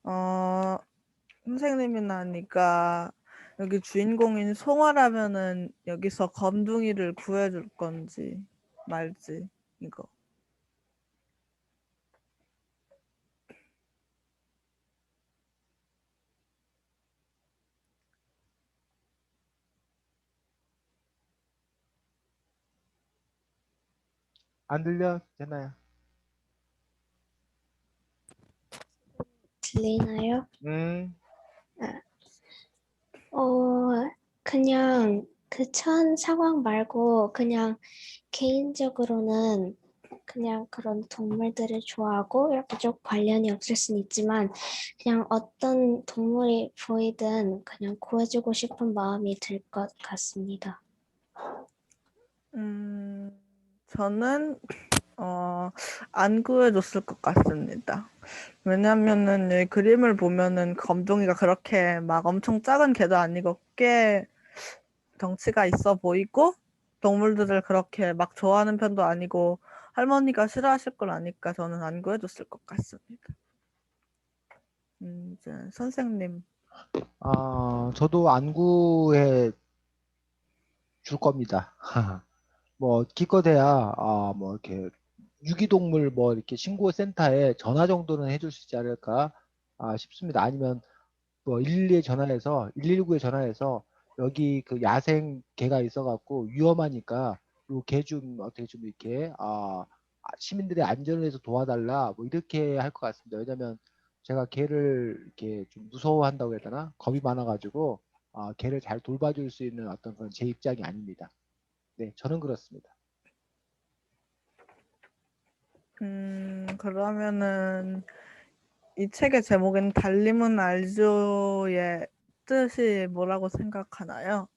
어, 선생님이나 하니까 여기 주인공인 송화라면은 여기서 검둥이를 구해줄 건지 말지 이거. 안 들려? 괜찮아요. 들리나요? 음, 그냥 그 천 상황 말고 그냥 개인적으로는 그냥 그런 동물들을 좋아하고 이렇게 좀 관련이 없을 순 있지만 그냥 어떤 동물이 보이든 그냥 구해주고 싶은 마음이 들 것 같습니다. 저는 안 구해줬을 것 같습니다. 왜냐면은 이 그림을 보면은 검둥이가 그렇게 막 엄청 작은 개도 아니고 꽤 덩치가 있어 보이고 동물들을 그렇게 막 좋아하는 편도 아니고 할머니가 싫어하실 걸 아니까 저는 안 구해줬을 것 같습니다. 이제 선생님. 저도 안구해 줄 겁니다. 뭐 기껏해야 뭐 이렇게 유기동물 뭐 이렇게 신고센터에 전화 정도는 해줄 수 있지 않을까 싶습니다. 아니면 뭐 112에 전화해서 119에 전화해서 여기 그 야생 개가 있어갖고 위험하니까 요 개 좀 어떻게 좀 이렇게 시민들의 안전을 위해서 도와달라 뭐 이렇게 할 것 같습니다. 왜냐면 제가 개를 이렇게 좀 무서워한다고 해야 되나 겁이 많아가지고 개를 잘 돌봐줄 수 있는 어떤 그런 제 입장이 아닙니다. 네, 저는 그렇습니다. 그러면은 이 책의 제목인 달림은 알죠의 뜻이 뭐라고 생각하나요?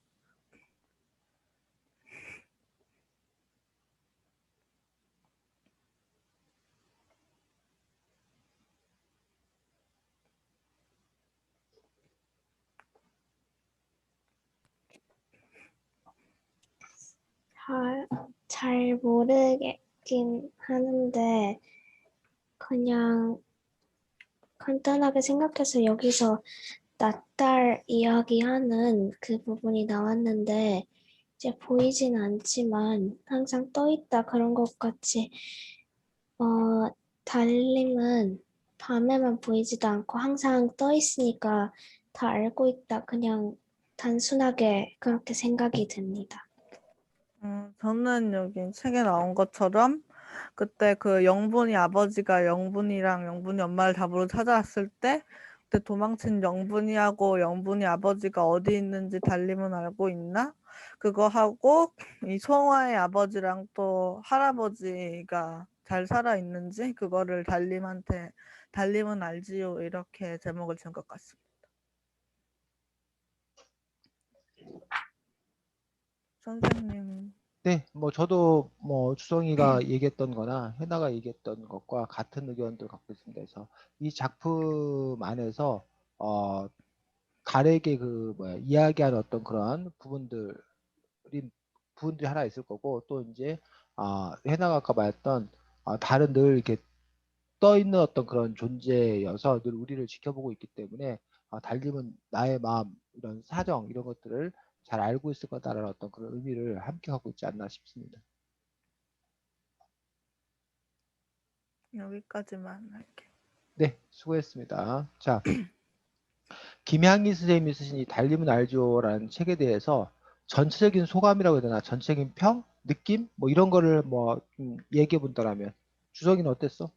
잘 모르겠긴 하는데 그냥 간단하게 생각해서 여기서 낫달 이야기하는 그 부분이 나왔는데 이제 보이진 않지만 항상 떠 있다 그런 것 같이 달림은 밤에만 보이지도 않고 항상 떠 있으니까 다 알고 있다. 그냥 단순하게 그렇게 생각이 듭니다. 저는 여기 책에 나온 것처럼 그때 그 영분이 아버지가 영분이랑 영분이 엄마를 잡으러 찾아왔을 때 그때 도망친 영분이하고 영분이 아버지가 어디 있는지 달림은 알고 있나? 그거 하고 이 송화의 아버지랑 또 할아버지가 잘 살아 있는지 그거를 달림한테 달림은 알지요 이렇게 제목을 지은 것 같습니다. 선생님. 네, 뭐 저도 뭐 주성이가 얘기했던 거나 해나가 얘기했던 것과 같은 의견들 갖고 있습니다. 그래서 이 작품 안에서 어 달에게 그 뭐야 이야기하는 어떤 그런 부분들이 하나 있을 거고 또 이제 해나가 아까 말했던 달은 늘 이렇게 떠 있는 어떤 그런 존재여서 늘 우리를 지켜보고 있기 때문에 달님은 나의 마음 이런 사정 이런 것들을 잘 알고 있을 거다라는 어떤 그런 의미를 함께 갖고 있지 않나 싶습니다. 여기까지만 할게요. 네, 수고했습니다. 자, 김향희 선생님이 쓰신 이 달님은 알죠라는 책에 대해서 전체적인 소감이라고 해야 되나, 전체적인 평, 느낌, 뭐 이런 거를 뭐 얘기해 본다라면 주석이는 어땠어?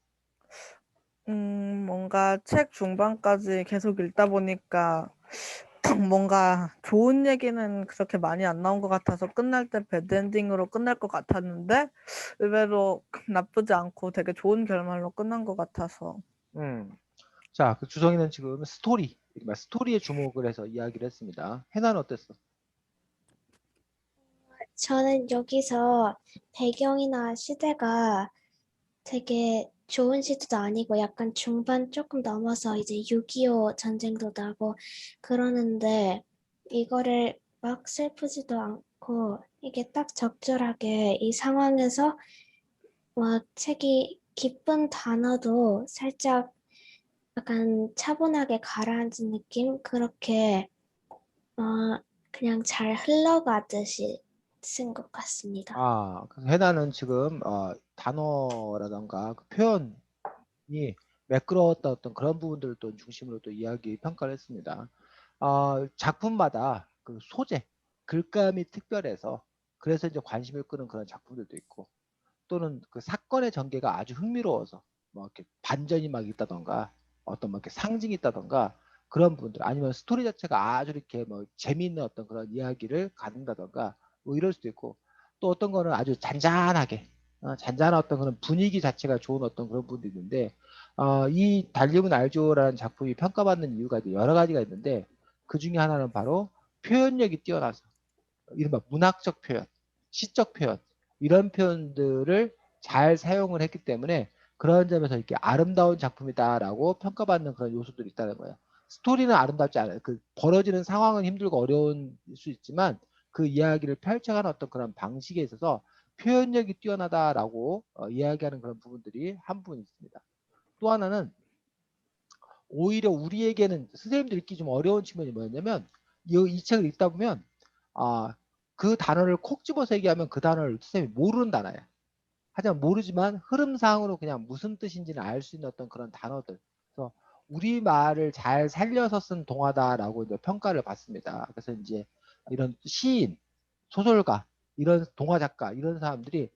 뭔가 책 중반까지 계속 읽다 보니까 뭔가 좋은 얘기는 그렇게 많이 안 나온 것 같아서 끝날 때 배드엔딩으로 끝날 것 같았는데 의외로 나쁘지 않고 되게 좋은 결말로 끝난 것 같아서. 음, 자, 그 주석이는 지금 스토리에 주목을 해서 이야기를 했습니다. 해나는 어땠어? 저는 여기서 배경이나 시대가 되게 좋은 시대도 아니고 약간 중반 조금 넘어서 이제 6.25 전쟁도 나고 그러는데 이거를 막 슬프지도 않고 이게 딱 적절하게 이 상황에서 막 책이 기쁜 단어도 살짝 약간 차분하게 가라앉은 느낌? 그렇게 그냥 잘 흘러가듯이 쓴 것 같습니다. 그래서 해나는 지금 단어라던가 그 표현이 매끄러웠다 어떤 그런 부분들을 또 중심으로 또 이야기 평가를 했습니다. 작품마다 그 소재, 글감이 특별해서 그래서 이제 관심을 끄는 그런 작품들도 있고 또는 그 사건의 전개가 아주 흥미로워서 뭐 이렇게 반전이 막 있다던가 어떤 막 이렇게 상징이 있다던가 그런 부분들 아니면 스토리 자체가 아주 이렇게 뭐 재미있는 어떤 그런 이야기를 갖는다던가 뭐 이럴 수도 있고 또 어떤 거는 아주 잔잔하게 잔잔한 어떤 그런 분위기 자체가 좋은 어떤 그런 부분도 있는데 이 달림은 알죠라는 작품이 평가받는 이유가 여러 가지가 있는데 그 중에 하나는 바로 표현력이 뛰어나서 이른바 문학적 표현, 시적 표현 이런 표현들을 잘 사용을 했기 때문에 그런 점에서 이렇게 아름다운 작품이다라고 평가받는 그런 요소들이 있다는 거예요. 스토리는 아름답지 않아요. 그 벌어지는 상황은 힘들고 어려운 수 있지만 그 이야기를 펼쳐가는 어떤 그런 방식에 있어서 표현력이 뛰어나다라고 이야기하는 그런 부분들이 한 부분 있습니다. 또 하나는 오히려 우리에게는 선생님들 읽기 좀 어려운 측면이 뭐였냐면 이 책을 읽다 보면 그 단어를 콕 집어서 얘기하면 그 단어를 선생님이 모르는 단어야. 하지만 모르지만 흐름상으로 그냥 무슨 뜻인지는 알 수 있는 어떤 그런 단어들. 그래서 우리말을 잘 살려서 쓴 동화다라고 이제 평가를 받습니다. 그래서 이제 이런 시인, 소설가, 이런 동화 작가 이런 사람들이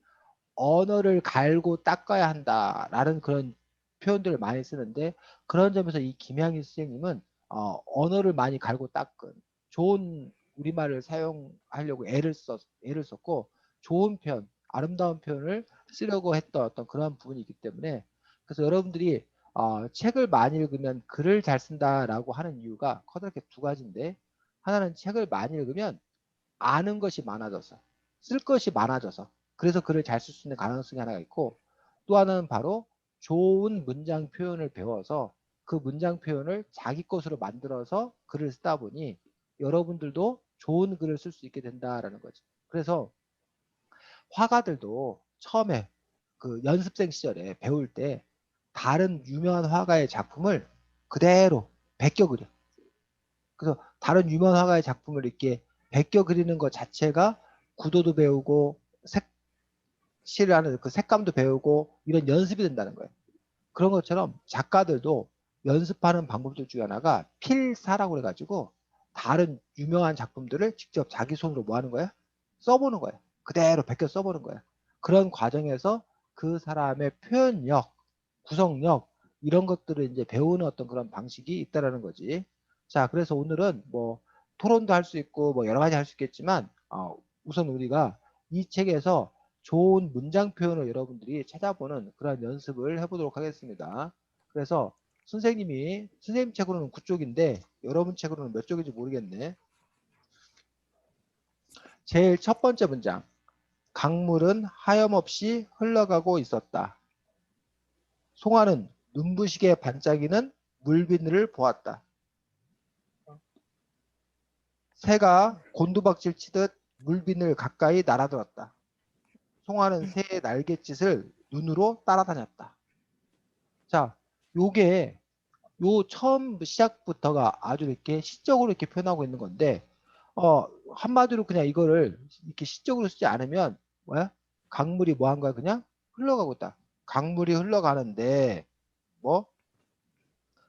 언어를 갈고 닦아야 한다라는 그런 표현들을 많이 쓰는데 그런 점에서 이 김향희 선생님은 언어를 많이 갈고 닦은 좋은 우리말을 사용하려고 애를 썼고 좋은 표현, 아름다운 표현을 쓰려고 했던 어떤 그런 부분이 있기 때문에 그래서 여러분들이 책을 많이 읽으면 글을 잘 쓴다라고 하는 이유가 커다랗게 두 가지인데 하나는 책을 많이 읽으면 아는 것이 많아져서 쓸 것이 많아져서 그래서 글을 잘 쓸 수 있는 가능성이 하나가 있고 또 하나는 바로 좋은 문장 표현을 배워서 그 문장 표현을 자기 것으로 만들어서 글을 쓰다 보니 여러분들도 좋은 글을 쓸 수 있게 된다라는 거죠. 그래서 화가들도 처음에 그 연습생 시절에 배울 때 다른 유명한 화가의 작품을 그대로 베껴 그려. 그래서 다른 유명한 화가의 작품을 이렇게 베껴 그리는 것 자체가 구도도 배우고 색칠을 하는 그 색감도 배우고 이런 연습이 된다는 거예요. 그런 것처럼 작가들도 연습하는 방법들 중에 하나가 필사라고 해가지고 다른 유명한 작품들을 직접 자기 손으로 뭐 하는 거야? 써보는 거야. 그대로 베껴 써보는 거야. 그런 과정에서 그 사람의 표현력, 구성력 이런 것들을 이제 배우는 어떤 그런 방식이 있다라는 거지. 자, 그래서 오늘은 뭐 토론도 할 수 있고 뭐 여러 가지 할 수 있겠지만 우선 우리가 이 책에서 좋은 문장 표현을 여러분들이 찾아보는 그런 연습을 해보도록 하겠습니다. 그래서 선생님 책으로는 9쪽인데 여러분 책으로는 몇 쪽인지 모르겠네. 제일 첫 번째 문장. 강물은 하염없이 흘러가고 있었다. 송아는 눈부시게 반짝이는 물비늘을 보았다. 새가 곤두박질 치듯 물비늘 가까이 날아들었다. 송아는 새의 날갯짓을 눈으로 따라다녔다. 자, 요게 요 처음 시작부터가 아주 이렇게 시적으로 이렇게 표현하고 있는 건데 한마디로 그냥 이거를 이렇게 시적으로 쓰지 않으면 뭐야? 강물이 뭐 한 거야? 그냥 흘러가고 있다. 강물이 흘러가는데 뭐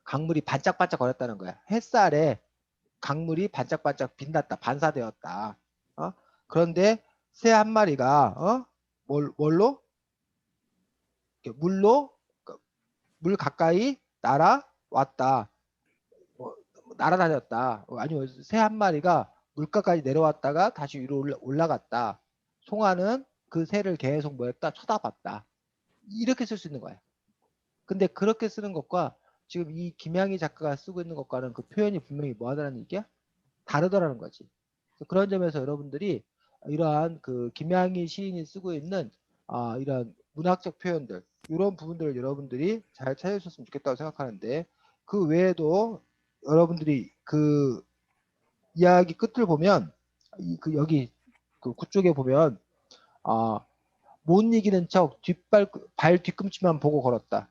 강물이 반짝반짝 거렸다는 거야. 햇살에 강물이 반짝반짝 빛났다. 반사되었다. 그런데 새 한 마리가 뭘로? 물로 물 가까이 날아왔다. 날아다녔다. 아니면 새 한 마리가 물가까지 내려왔다가 다시 위로 올라갔다. 송아는 그 새를 계속 뭐였다? 쳐다봤다. 이렇게 쓸 수 있는 거야. 근데 그렇게 쓰는 것과 지금 이 김양희 작가가 쓰고 있는 것과는 그 표현이 분명히 뭐하다는 얘기야? 다르더라는 거지. 그런 점에서 여러분들이 이러한 그 김양희 시인이 쓰고 있는 이런 문학적 표현들 이런 부분들을 여러분들이 잘 찾으셨으면 좋겠다고 생각하는데 그 외에도 여러분들이 그 이야기 끝을 보면 그 여기 그 구쪽에 보면 못 이기는 척 발 뒤꿈치만 보고 걸었다.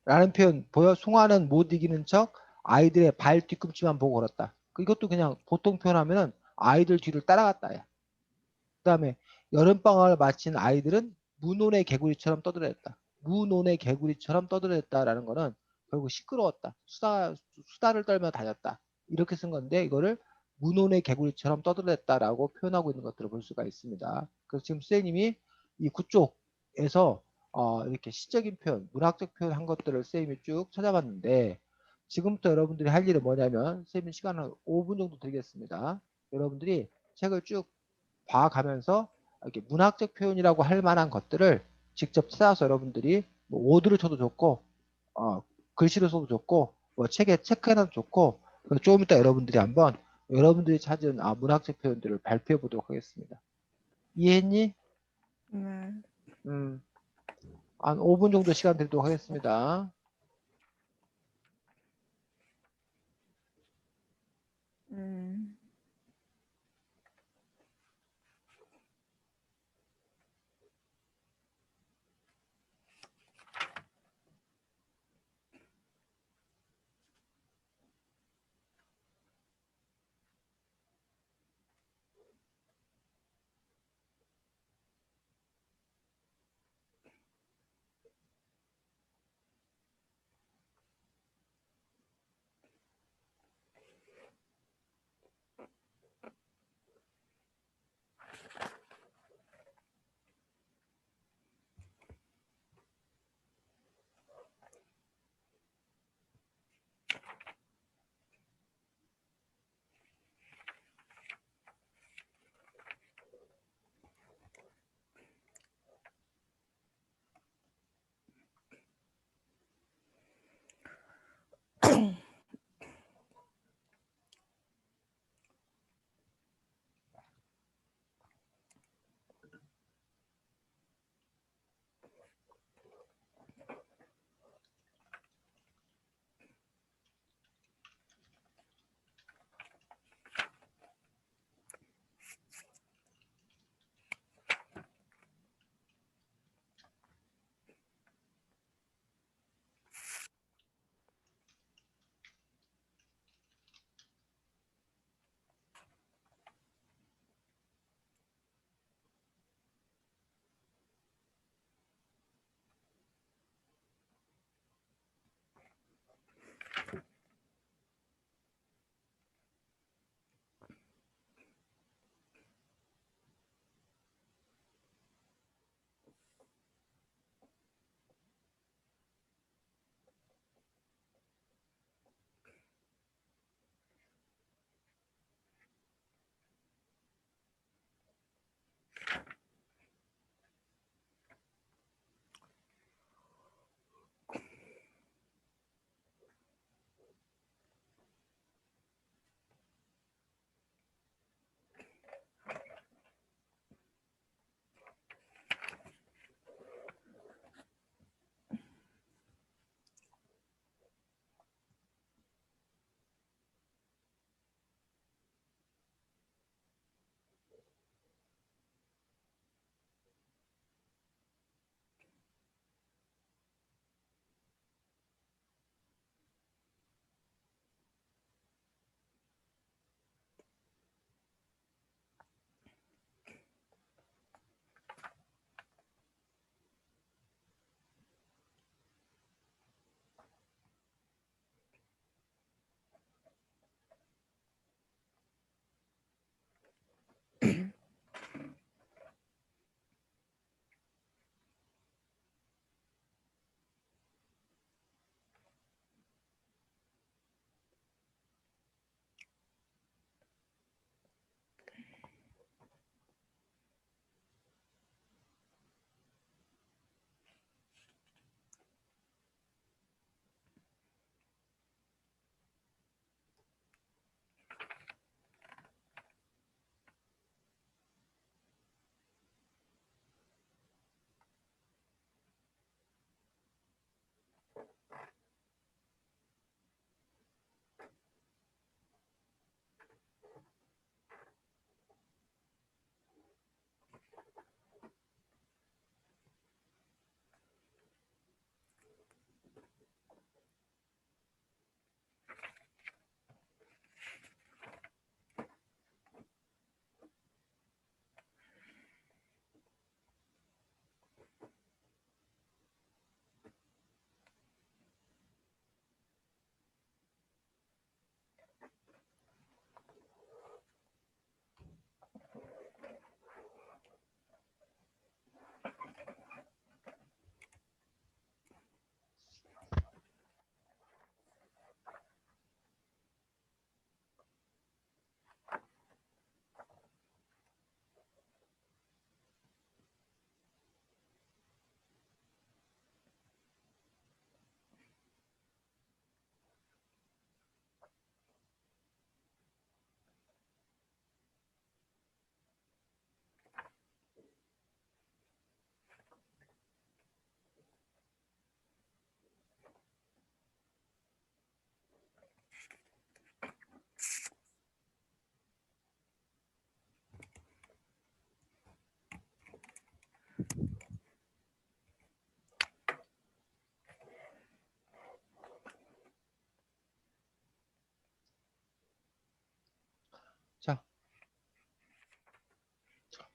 라는 표현 보여? 송아는 못 이기는 척 아이들의 발 뒤꿈치만 보고 걸었다. 이것도 그냥 보통 표현하면은 아이들 뒤를 따라갔다. 그 다음에 여름방학을 마친 아이들은 무논의 개구리처럼 떠들어댔다. 무논의 개구리처럼 떠들어댔다라는 거는 결국 시끄러웠다. 수다를 떨며 다녔다. 이렇게 쓴 건데 이거를 무논의 개구리처럼 떠들어댔다라고 표현하고 있는 것들을 볼 수가 있습니다. 그래서 지금 선생님이 이 구쪽에서 이렇게 시적인 표현, 문학적 표현 한 것들을 선생님이 쭉 찾아봤는데 지금부터 여러분들이 할 일은 뭐냐면 선생님 시간을 5분 정도 드리겠습니다. 여러분들이 책을 쭉 봐가면서 이렇게 문학적 표현이라고 할 만한 것들을 직접 찾아서 여러분들이 뭐 워드를 쳐도 좋고 글씨로 써도 좋고 뭐 책에 체크해놔도 좋고 조금 이따 여러분들이 한번 여러분들이 찾은 문학적 표현들을 발표해 보도록 하겠습니다. 이해했니? 네. 한 5분 정도 시간 드리도록 하겠습니다. 음.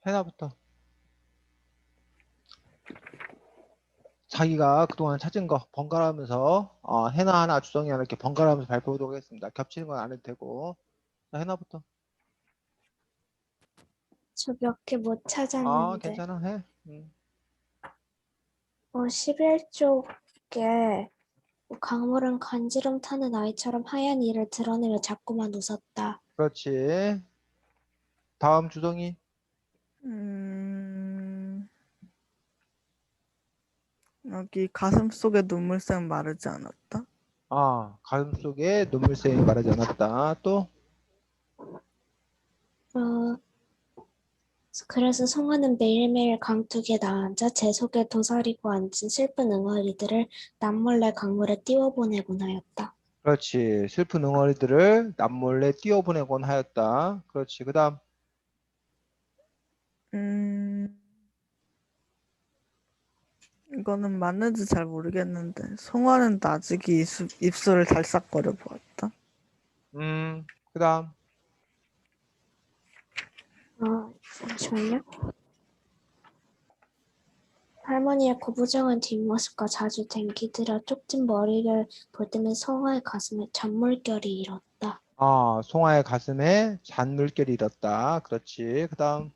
해나부터. 자기가 그동안 찾은 거 번갈아가면서 해나 하나, 주성이 하나 이렇게 번갈아가면서 발표하도록 하겠습니다. 겹치는 건 안 해도 되고. 자, 해나부터. 저 몇 개 못 찾았는데. 괜찮아. 해. 11쪽에 강물은 간지럼 타는 아이처럼 하얀 이를 드러내며 자꾸만 웃었다. 그렇지. 다음 주성이. 여기 가슴 속에 눈물샘 마르지 않았다. 가슴 속에 눈물샘이 마르지 않았다. 또. 어, 그래서 송아는 매일매일 강둑에 나앉아 제 속에 도사리고 앉은 슬픈 응어리들을 남몰래 강물에 띄워보내곤 하였다. 그렇지. 슬픈 응어리들을 남몰래 띄워보내곤 하였다. 그렇지. 그 다음. 이거는 맞는지 잘 모르겠는데 송아는 나직이 입술을 달싹거려 보았다. 그 다음. 잠시만요. 할머니의 고부정한 뒷모습과 자주 댕기들어 쪽진 머리를 볼 때면 송아의 가슴에 잔물결이 일었다. 송아의 가슴에 잔물결이 일었다. 그렇지. 그 다음.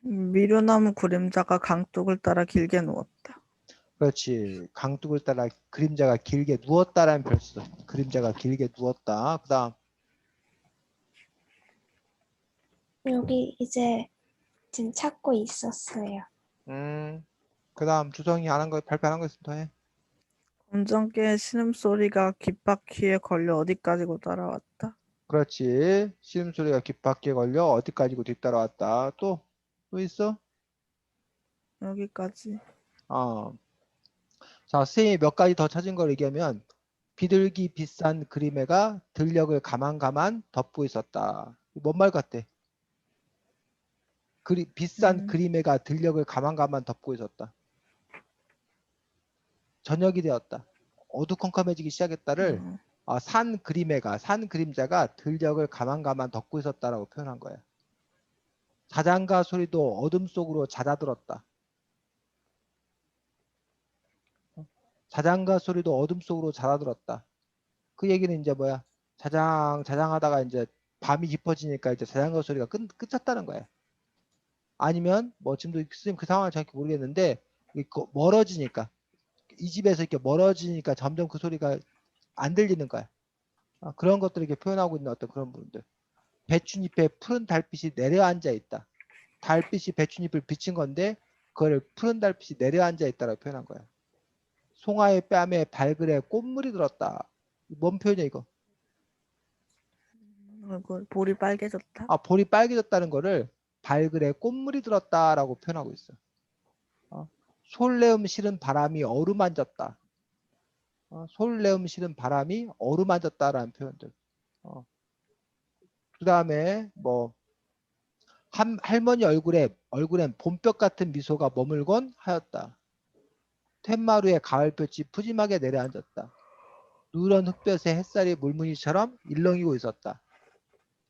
미료나무 그림자가 강둑을 따라 길게 누웠다. 그렇지. 강둑을 따라 그림자가 길게 누웠다라는 표현 써. 그림자가 길게 누웠다. 그 다음. 여기 이제 지금 찾고 있었어요. 그 다음 주성이 안 한 거, 발표 안 한 거 있으면 더 해. 검정개의 신음소리가 귓바퀴에 걸려 어디까지고 따라왔다. 그렇지. 신음소리가 귓바퀴에 걸려 어디까지고 뒤따라왔다. 또 있어? 여기까지. 자, 선생님이 몇 가지 더 찾은 걸 얘기하면 비둘기 비싼 그림에가 들녘을 가만가만 덮고 있었다. 뭔 말 같아? 비싼 그림에가 들녘을 가만가만 덮고 있었다. 저녁이 되었다. 어두컴컴해지기 시작했다를 산 그림자가 들녘을 가만가만 덮고 있었다라고 표현한 거야. 자장가 소리도 어둠 속으로 잦아들었다. 자장가 소리도 어둠 속으로 잦아들었다. 그 얘기는 이제 뭐야? 자장하다가 이제 밤이 깊어지니까 이제 자장가 소리가 끝났다는 거야. 아니면 뭐 지금도 선생님 그 상황을 정확히 모르겠는데 멀어지니까 이 집에서 이렇게 멀어지니까 점점 그 소리가 안 들리는 거야. 그런 것들을 이렇게 표현하고 있는 어떤 그런 부분들. 배춧잎에 푸른 달빛이 내려앉아 있다. 달빛이 배춧잎을 비친 건데 그거를 푸른 달빛이 내려앉아 있다라고 표현한 거야. 송아의 뺨에 발그레 꽃물이 들었다. 뭔 표현이야 이거? 볼이 빨개졌다. 볼이 빨개졌다는 거를 발그레 꽃물이 들었다라고 표현하고 있어. 솔레음 실은 바람이 어루만졌다. 솔레음 실은 바람이 어루만졌다라는 표현들. 그 다음에 뭐 할머니 얼굴엔 봄볕 같은 미소가 머물곤 하였다. 툇마루에 가을볕이 푸짐하게 내려앉았다. 누런 흙볕에 햇살이 물무늬처럼 일렁이고 있었다.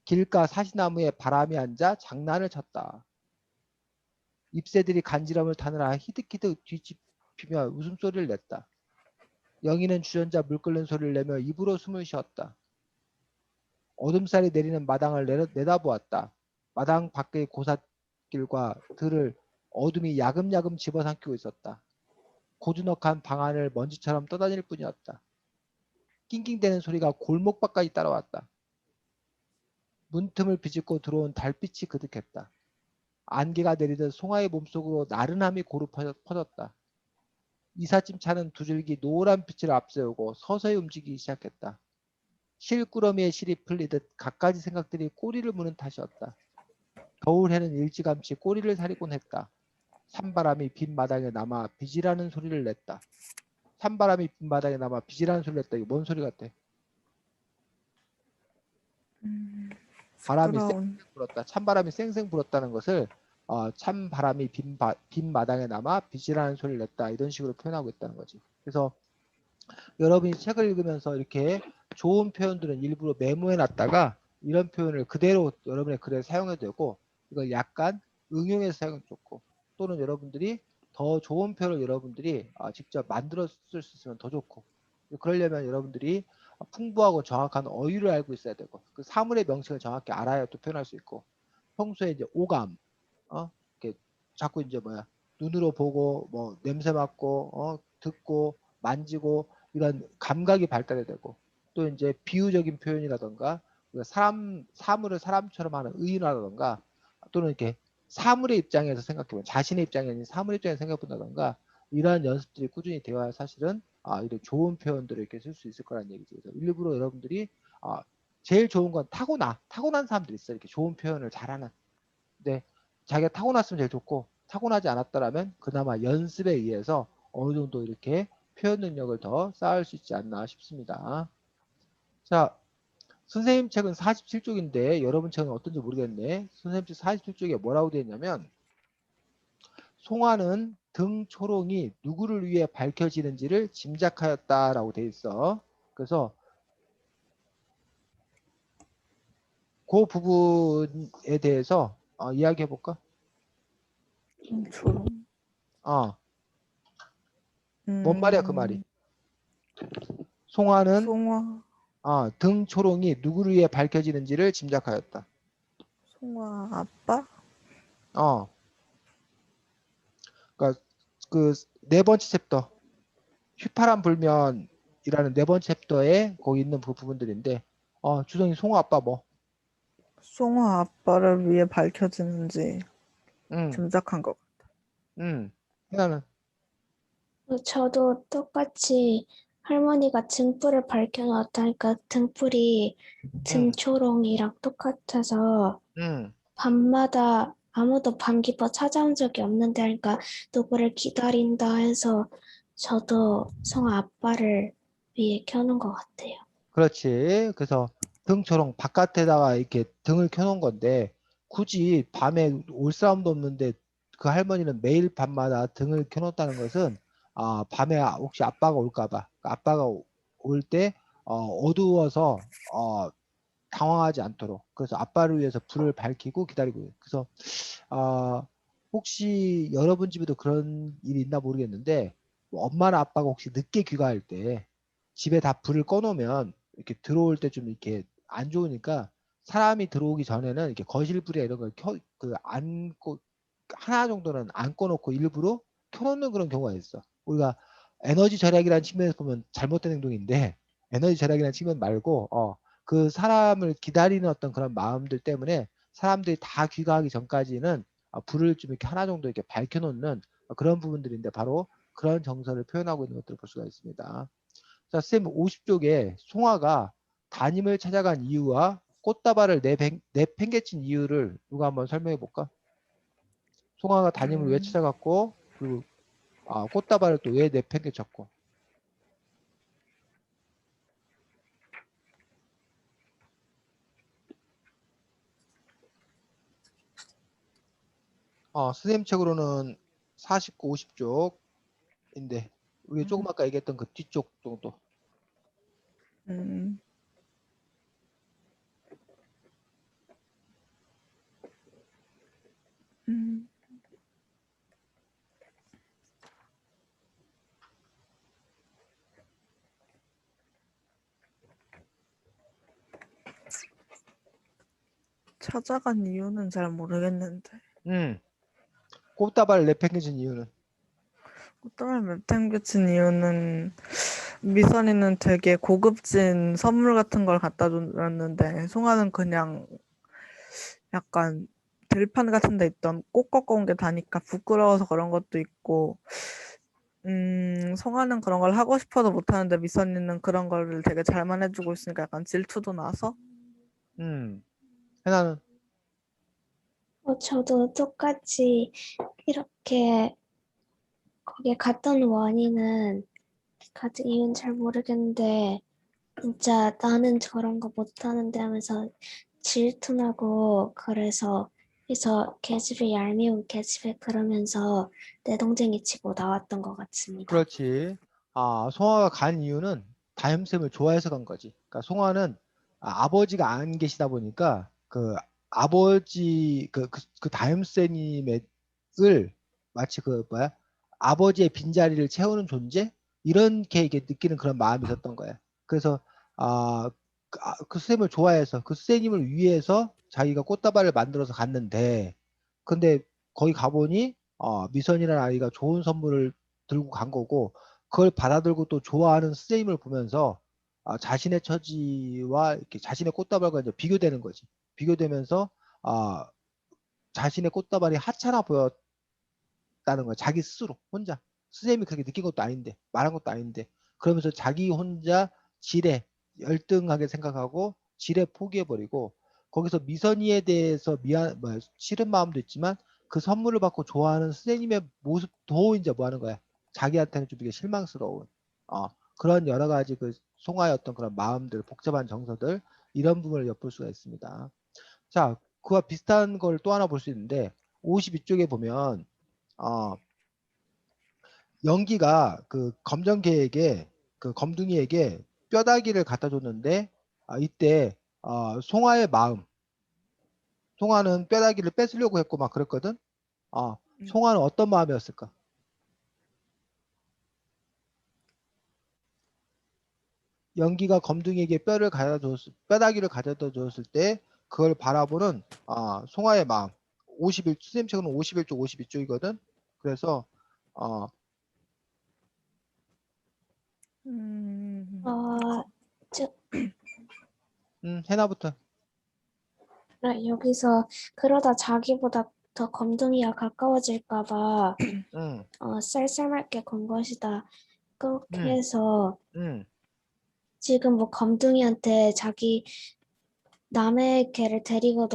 길가 사시나무에 바람이 앉아 장난을 쳤다. 잎새들이 간지럼을 타느라 히득히득 뒤집히며 웃음소리를 냈다. 영희는 주전자 물 끓는 소리를 내며 입으로 숨을 쉬었다. 어둠살이 내리는 마당을 내다보았다. 마당 밖의 고삿길과 들을 어둠이 야금야금 집어삼키고 있었다. 고즈넉한 방 안을 먼지처럼 떠다닐 뿐이었다. 낑낑대는 소리가 골목밖까지 따라왔다. 문틈을 비집고 들어온 달빛이 그득했다. 안개가 내리듯 송아의 몸속으로 나른함이 고루 퍼졌다. 이삿짐 차는 두 줄기 노란 빛을 앞세우고 서서히 움직이기 시작했다. 실꾸러미의 실이 풀리듯 갖가지 생각들이 꼬리를 무는 탓이었다. 겨울해는 일찌감치 꼬리를 사리곤 했다. 산바람이 빈 마당에 남아 비지라는 소리를 냈다. 산바람이 빈 마당에 남아 비지라는 소리를 냈다. 이거 뭔 소리 같아? 바람이 쌩쌩 불었다. 찬바람이 쌩쌩 불었다는 것을 찬바람이 빈 마당에 남아 비지라는 소리를 냈다. 이런 식으로 표현하고 있다는 거지. 그래서 여러분이 책을 읽으면서 이렇게 좋은 표현들은 일부러 메모해 놨다가 이런 표현을 그대로 여러분의 글에 사용해도 되고 이걸 약간 응용해서 사용 좋고, 또는 여러분들이 더 좋은 표현을 여러분들이 직접 만들어 쓸 수 있으면 더 좋고, 그러려면 여러분들이 풍부하고 정확한 어휘를 알고 있어야 되고, 그 사물의 명칭을 정확히 알아야 또 표현할 수 있고, 평소에 이제 오감, 이렇게 자꾸 이제 눈으로 보고, 뭐 냄새 맡고, 듣고, 만지고, 이런 감각이 발달해야 되고, 또 이제 비유적인 표현이라던가, 사물을 사람처럼 하는 의인화라던가, 또는 이렇게 사물의 입장에서 생각해보면, 자신의 입장이 아닌 사물의 입장에서 생각해본다던가, 이러한 연습들이 꾸준히 되어야 사실은 이런 좋은 표현들을 이렇게 쓸 수 있을 거라는 얘기죠. 그래서 일부러 여러분들이 제일 좋은 건 타고난 사람들이 있어요. 이렇게 좋은 표현을 잘하는. 근데 자기가 타고났으면 제일 좋고, 타고나지 않았더라면 그나마 연습에 의해서 어느 정도 이렇게 표현 능력을 더 쌓을 수 있지 않나 싶습니다. 자, 선생님 책은 47쪽인데 여러분 책은 어떤지 모르겠네. 선생님 책 47쪽에 뭐라고 되어 있냐면, 송화는 등 초롱이 누구를 위해 밝혀지는지를 짐작하였다라고 되어 있어. 그래서 그 부분에 대해서 이야기해 볼까? 초롱. 뭔 말이야 그 말이? 송화는 송화, 등 초롱이 누구를 위해 밝혀지는지를 짐작하였다. 송화 아빠? 어, 그러니까 그 네 번째 챕터 휘파람 불면이라는 네 번째 챕터에 거기 있는 그 부분들인데, 주성이 송화 아빠 뭐? 송화 아빠를 위해 밝혀지는지 응, 짐작한 것. 응. 해나는 저도 똑같이 할머니가 등불을 밝혀놨다니까 등불이 응, 등초롱이랑 똑같아서 응. 밤마다 아무도 밤 깊어 찾아온 적이 없는데 하니까 누구를 기다린다 해서 저도 성아 아빠를 위해 켜는 것 같아요. 그렇지. 그래서 등초롱 바깥에다가 이렇게 등을 켜놓은 건데, 굳이 밤에 올 사람도 없는데 그 할머니는 매일 밤마다 등을 켜놓았다는 것은 밤에 혹시 아빠가 올까 봐. 아빠가 올 때 어두워서 당황하지 않도록, 그래서 아빠를 위해서 불을 밝히고 기다리고 있어요. 그래서 혹시 여러분 집에도 그런 일이 있나 모르겠는데, 엄마나 아빠가 혹시 늦게 귀가할 때 집에 다 불을 꺼놓으면 이렇게 들어올 때 좀 이렇게 안 좋으니까, 사람이 들어오기 전에는 이렇게 거실 불에 이런 걸 하나 정도는 안 꺼놓고 일부러 켜놓는 그런 경우가 있어. 우리가 에너지 절약이라는 측면에서 보면 잘못된 행동인데, 에너지 절약이라는 측면 말고 그 사람을 기다리는 어떤 그런 마음들 때문에 사람들이 다 귀가하기 전까지는 불을 좀 이렇게 하나 정도 이렇게 밝혀놓는 그런 부분들인데, 바로 그런 정서를 표현하고 있는 것들을 볼 수가 있습니다. 자, 쌤 50쪽에 송화가 담임을 찾아간 이유와 꽃다발을 내팽개친 이유를 누가 한번 설명해 볼까? 송화가 담임을 왜 찾아갔고, 그리고 꽃다발을 또 왜 내팽개쳤고. 선생님 책으로는 49, 50쪽인데 우리 조금 아까 얘기했던 그 뒤쪽 정도. 음, 음. 찾아간 이유는 잘 모르겠는데. 꽃다발 내팽개친 이유는 꽃다발 맵탱겨친 이유는 미선이는 되게 고급진 선물 같은 걸 갖다 줬는데 송아는 그냥 약간 들판 같은 데 있던 꽃 꺾어 온 게 다니까 부끄러워서 그런 것도 있고, 송아는 그런 걸 하고 싶어도 못하는데 미선이는 그런 거를 되게 잘만 해주고 있으니까 약간 질투도 나서. 해나는 저도 똑같이 이렇게 거기에 갔던 원인은 같은 이유는 잘 모르겠는데 진짜 나는 저런 거 못하는데 하면서 질투나고 그래서 계집애 얄미운 계집애 그러면서 내 동생이 치고 나왔던 것 같습니다. 그렇지. 송화가 간 이유는 담임쌤을 좋아해서 간 거지. 그러니까 송화는 아버지가 안 계시다 보니까 그 아버지 그 다임쌤님을 마치 아버지의 빈자리를 채우는 존재 이렇게 이게 느끼는 그런 마음이 있었던 거예요. 그래서 그 선생님을 좋아해서 그 선생님을 위해서 자기가 꽃다발을 만들어서 갔는데 근데 거기 가보니 미선이라는 아이가 좋은 선물을 들고 간 거고 그걸 받아들고 또 좋아하는 선생님을 보면서 자신의 처지와 이렇게 자신의 꽃다발과 이제 비교되는 거지. 비교되면서 자신의 꽃다발이 하찮아 보였다는 거야. 자기 스스로 혼자. 선생님이 그렇게 느낀 것도 아닌데 말한 것도 아닌데 그러면서 자기 혼자 지레 열등하게 생각하고 지레 포기해버리고 거기서 미선이에 대해서 싫은 마음도 있지만 그 선물을 받고 좋아하는 선생님의 모습도 이제 뭐 하는 거야. 자기한테는 좀 이게 실망스러운 그런 여러 가지 그 송아의 어떤 그런 마음들, 복잡한 정서들 이런 부분을 엿볼 수가 있습니다. 자, 그와 비슷한 걸 또 하나 볼 수 있는데 52쪽에 보면 연기가 그 검정개에게 그 검둥이에게 뼈다귀를 갖다 줬는데 이때 송아의 마음 송아는 뼈다귀를 뺏으려고 했고 막 그랬거든. 송아는 어떤 마음이었을까? 연기가 검둥이에게 뼈다귀를 가져다 줬을 때 그걸 바라보는 송아의 마음. 51 책은 51쪽 52쪽이거든. 그래서 어, 해나부터. 여기서 그러다 자기보다 더 검둥이와 가까워질까봐 쌀쌀맞게 건 것이다. 그렇게 해서 지금 뭐 검둥이한테 자기 남의 개를 데리고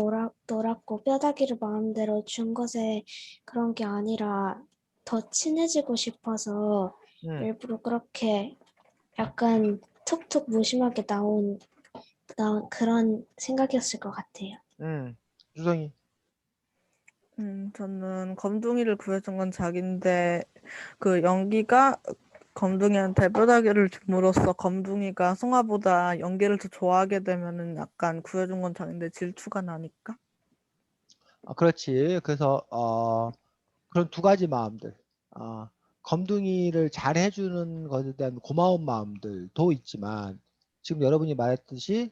놀았고 뼈다귀를 마음대로 준 것에 그런 게 아니라 더 친해지고 싶어서 일부러 그렇게 약간 툭툭 무심하게 나온 그런 생각이었을 것 같아요. 주성이. 저는 검둥이를 구해준 건 자기인데 그 연기가 검둥이한테 뼈다귀를 줌으로써 검둥이가 송아보다 연기를 더 좋아하게 되면은 약간 구해준 건 자기인데 질투가 나니까. 그렇지. 그래서 그런 두 가지 마음들. 검둥이를 잘 해주는 것에 대한 고마운 마음들도 있지만 지금 여러분이 말했듯이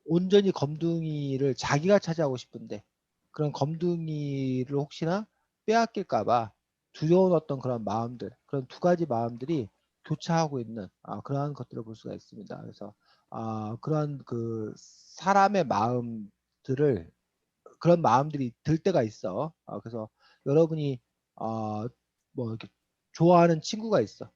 온전히 검둥이를 자기가 차지하고 싶은데 그런 검둥이를 혹시나 빼앗길까봐 두려운 어떤 그런 마음들, 그런 두 가지 마음들이 교차하고 있는 그러한 것들을 볼 수가 있습니다. 그래서 그런 그 사람의 마음들을 그런 마음들이 들 때가 있어. 그래서 여러분이 뭐 이렇게 좋아하는 친구가 있어.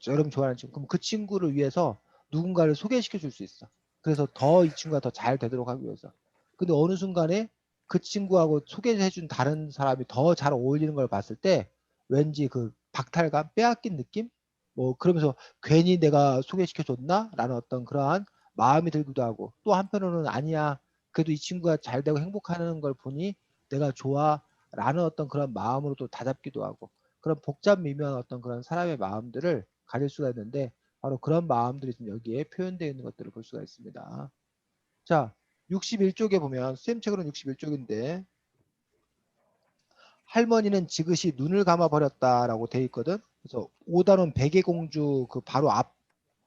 여러분 좋아하는 친구. 그럼 그 친구를 위해서 누군가를 소개시켜 줄 수 있어. 그래서 더 이 친구가 더 잘 되도록 하기 위해서. 근데 어느 순간에 그 친구하고 소개해 준 다른 사람이 더 잘 어울리는 걸 봤을 때 왠지 그 박탈감, 빼앗긴 느낌? 뭐 그러면서 괜히 내가 소개시켜 줬나? 라는 어떤 그러한 마음이 들기도 하고 또 한편으로는 아니야. 그래도 이 친구가 잘 되고 행복하는 걸 보니 내가 좋아. 라는 어떤 그런 마음으로도 다잡기도 하고 그런 복잡 미묘한 어떤 그런 사람의 마음들을 가질 수가 있는데 바로 그런 마음들이 지금 여기에 표현되어 있는 것들을 볼 수가 있습니다. 자, 61쪽에 보면 수험 책으로는 61쪽인데 할머니는 지그시 눈을 감아 버렸다라고 돼 있거든. 그래서 5단원 백예공주 그 바로 앞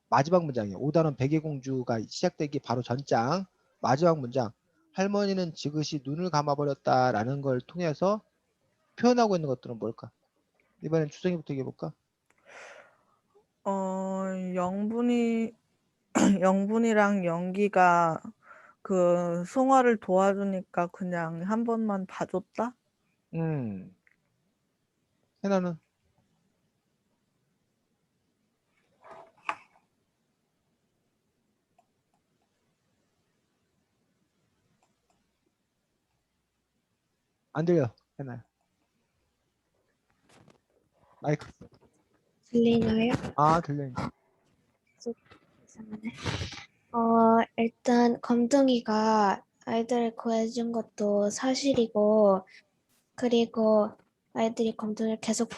마지막 문장이에요. 5단원 백예공주가 시작되기 바로 전장 마지막 문장 할머니는 지그시 눈을 감아 버렸다라는 걸 통해서 표현하고 있는 것들은 뭘까? 이번엔 주성이부터 얘기해볼까? 영분이랑 연기가 그 송아를 도와주니까 그냥 한 번만 봐줬다? 해나는? 안 들려, 해나. 마이크. 들리나요? 들려. 이상하네. 일단 검둥이가 아이들을 구해준 것도 사실이고, 그리고 아이들이 검둥이를 계속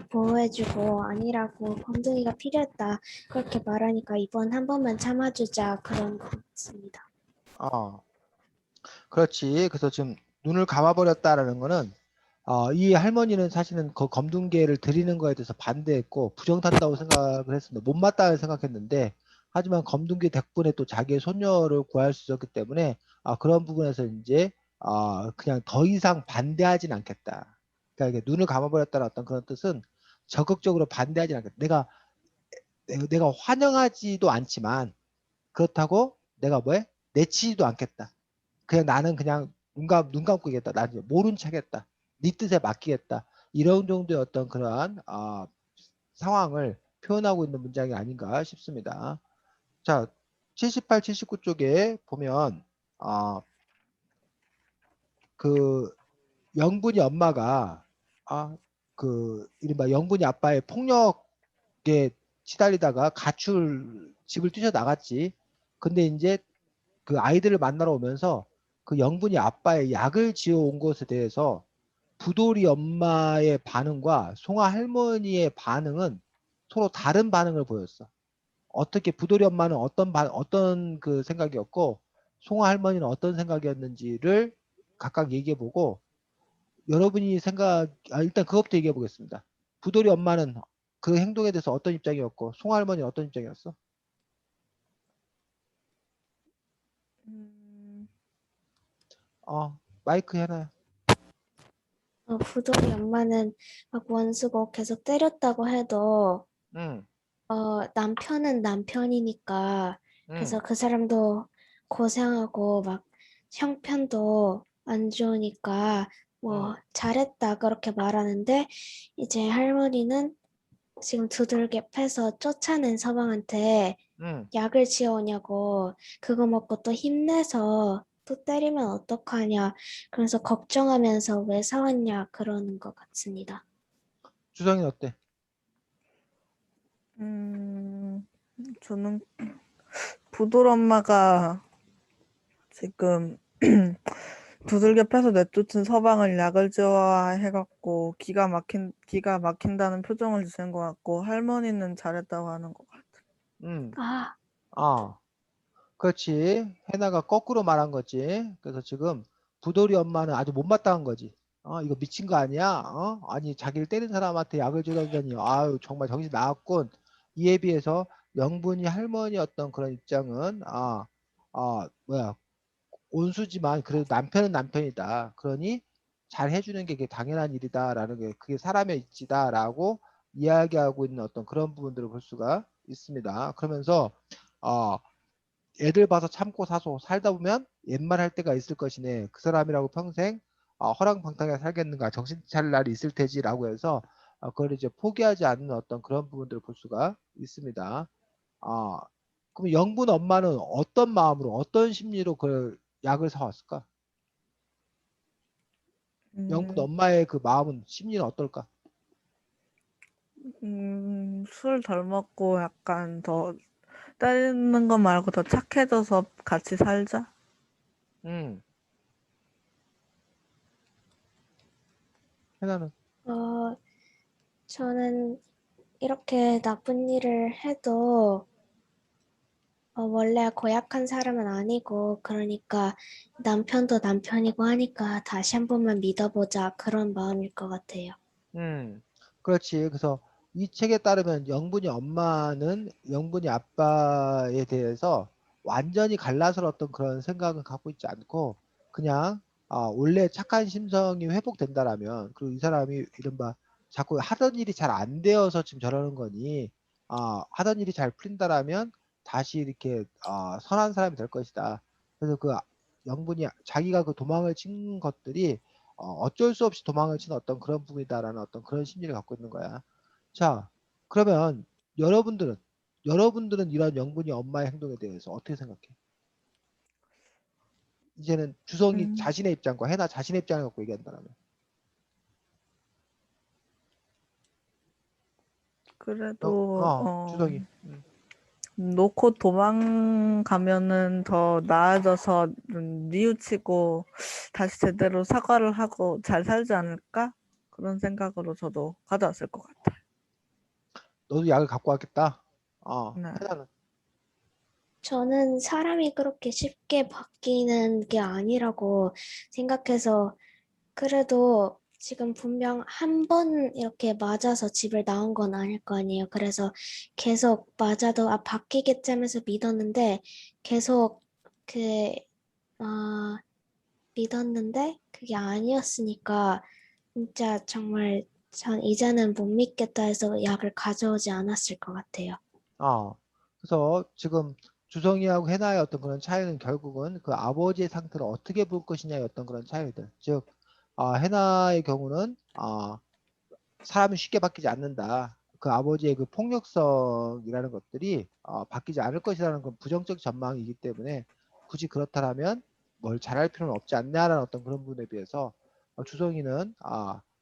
보호해주고 아니라고 검둥이가 필요했다 그렇게 말하니까 이번 한 번만 참아주자 그런 것 같습니다. 그렇지. 그래서 지금 눈을 감아버렸다라는 거는 이 할머니는 사실은 그 검둥개를 드리는 거에 대해서 반대했고 부정탄다고 생각을 했습니다. 못마땅하게 생각했는데 하지만 검둥개 덕분에 또 자기의 손녀를 구할 수 있었기 때문에 그런 부분에서 이제 그냥 더 이상 반대하진 않겠다. 그러니까 이게 눈을 감아버렸다는 어떤 그런 뜻은 적극적으로 반대하진 않겠다. 내가 환영하지도 않지만 그렇다고 내가 뭐해? 내치지도 않겠다. 그냥 나는 그냥 눈 감고 있겠다. 나는 모른 척했다. 네 뜻에 맡기겠다. 이런 정도의 어떤 그러한 상황을 표현하고 있는 문장이 아닌가 싶습니다. 자, 78, 79 쪽에 보면 그 영분이 엄마가 이른바 영분이 아빠의 폭력에 시달리다가 집을 뛰쳐나갔지. 근데 이제 그 아이들을 만나러 오면서 그 영분이 아빠의 약을 지어온 것에 대해서 부돌이 엄마의 반응과 송아 할머니의 반응은 서로 다른 반응을 보였어. 어떻게 부돌이 엄마는 어떤 그 생각이었고 송아 할머니는 어떤 생각이었는지를 각각 얘기해보고 여러분이 일단 그것부터 얘기해 보겠습니다. 부돌이 엄마는 그 행동에 대해서 어떤 입장이었고 송아 할머니는 어떤 입장이었어? 음, 마이크 해놔요. 부돌이 엄마는 막 원수고 계속 때렸다고 해도 응, 남편은 남편이니까 응, 그래서 그 사람도 고생하고 막 형편도 안 좋으니까 응, 뭐 잘했다 그렇게 말하는데 이제 할머니는 지금 두들겨 패서 쫓아낸 서방한테 응. 약을 지어오냐고 그거 먹고 또 힘내서 또 때리면 어떡하냐 그래서 걱정하면서 왜 사왔냐 그러는 것 같습니다. 주성이는 어때? 저는 부돌 엄마가 지금 두들겨 패서 내쫓은 서방을 약을 지어해갖고 기가 막힌다는 표정을 지은 것 같고 할머니는 잘했다고 하는 것 같아. 응, 아, 아, 그렇지. 해나가 거꾸로 말한 거지. 그래서 지금 부돌이 엄마는 아주 못마땅한 거지. 이거 미친 거 아니야? 아니, 자기를 때린 사람한테 약을 주다니. 아유, 정말 정신 나갔군. 이에 비해서 영분이 할머니였던 그런 입장은, 뭐야, 온수지만 그래도 남편은 남편이다. 그러니 잘 해주는 게 그게 당연한 일이다라는 게 그게 사람의 이치다라고 이야기하고 있는 어떤 그런 부분들을 볼 수가 있습니다. 그러면서 어, 애들 봐서 참고 사소 살다 보면 옛말 할 때가 있을 것이네. 그 사람이라고 평생 허랑방탕하게 살겠는가 정신 차릴 날이 있을 테지라고 해서 그걸 이제 포기하지 않는 어떤 그런 부분들을 볼 수가 있습니다. 아, 그럼 영분 엄마는 어떤 마음으로 어떤 심리로 그 약을 사왔을까? 영분 음, 엄마의 그 마음은 심리는 어떨까? 술 덜 먹고 약간 더 때리는 거 말고 더 착해져서 같이 살자. 음, 해나는 어, 저는 이렇게 나쁜 일을 해도 원래 고약한 사람은 아니고 그러니까 남편도 남편이고 하니까 다시 한 번만 믿어보자 그런 마음일 것 같아요. 그렇지. 그래서 이 책에 따르면 영분이 엄마는 영분이 아빠에 대해서 완전히 갈라서었던 그런 생각은 갖고 있지 않고 그냥 원래 착한 심성이 회복된다라면 그리고 이 사람이 이른바 자꾸 하던 일이 잘 안 되어서 지금 저러는 거니 하던 일이 잘 풀린다라면 다시 이렇게 선한 사람이 될 것이다. 그래서 그 영분이 자기가 그 도망을 친 것들이 어쩔 수 없이 도망을 치는 어떤 그런 부분이다라는 어떤 그런 심리를 갖고 있는 거야. 자, 그러면 여러분들은 여러분들은 이런 영분이 엄마의 행동에 대해서 어떻게 생각해? 이제는 주성이 음, 자신의 입장과 해나 자신의 입장을 갖고 얘기한다면 그래도 주성이 놓고 도망가면은 더 나아져서 뉘우치고 다시 제대로 사과를 하고 잘 살지 않을까? 그런 생각으로 저도 가져왔을 것 같아요. 너도 약을 갖고 왔겠다. 네. 해나는 저는 사람이 그렇게 쉽게 바뀌는 게 아니라고 생각해서 그래도 지금 분명 한 번 이렇게 맞아서 집을 나온 건 아닐 거 아니에요. 그래서 계속 맞아도 바뀌겠지 하면서 믿었는데 계속 그, 어, 믿었는데 그게 아니었으니까 진짜 정말 전 이제는 못 믿겠다 해서 약을 가져오지 않았을 것 같아요. 그래서 지금 주성이하고 해나의 어떤 그런 차이는 결국은 그 아버지의 상태를 어떻게 볼 것이냐의 어떤 그런 차이들. 즉, 해나의 경우는 사람이 쉽게 바뀌지 않는다. 그 아버지의 그 폭력성이라는 것들이 바뀌지 않을 것이라는 건 부정적 전망이기 때문에 굳이 그렇다면 뭘 잘할 필요는 없지 않냐라는 어떤 그런 부분에 비해서 주성이는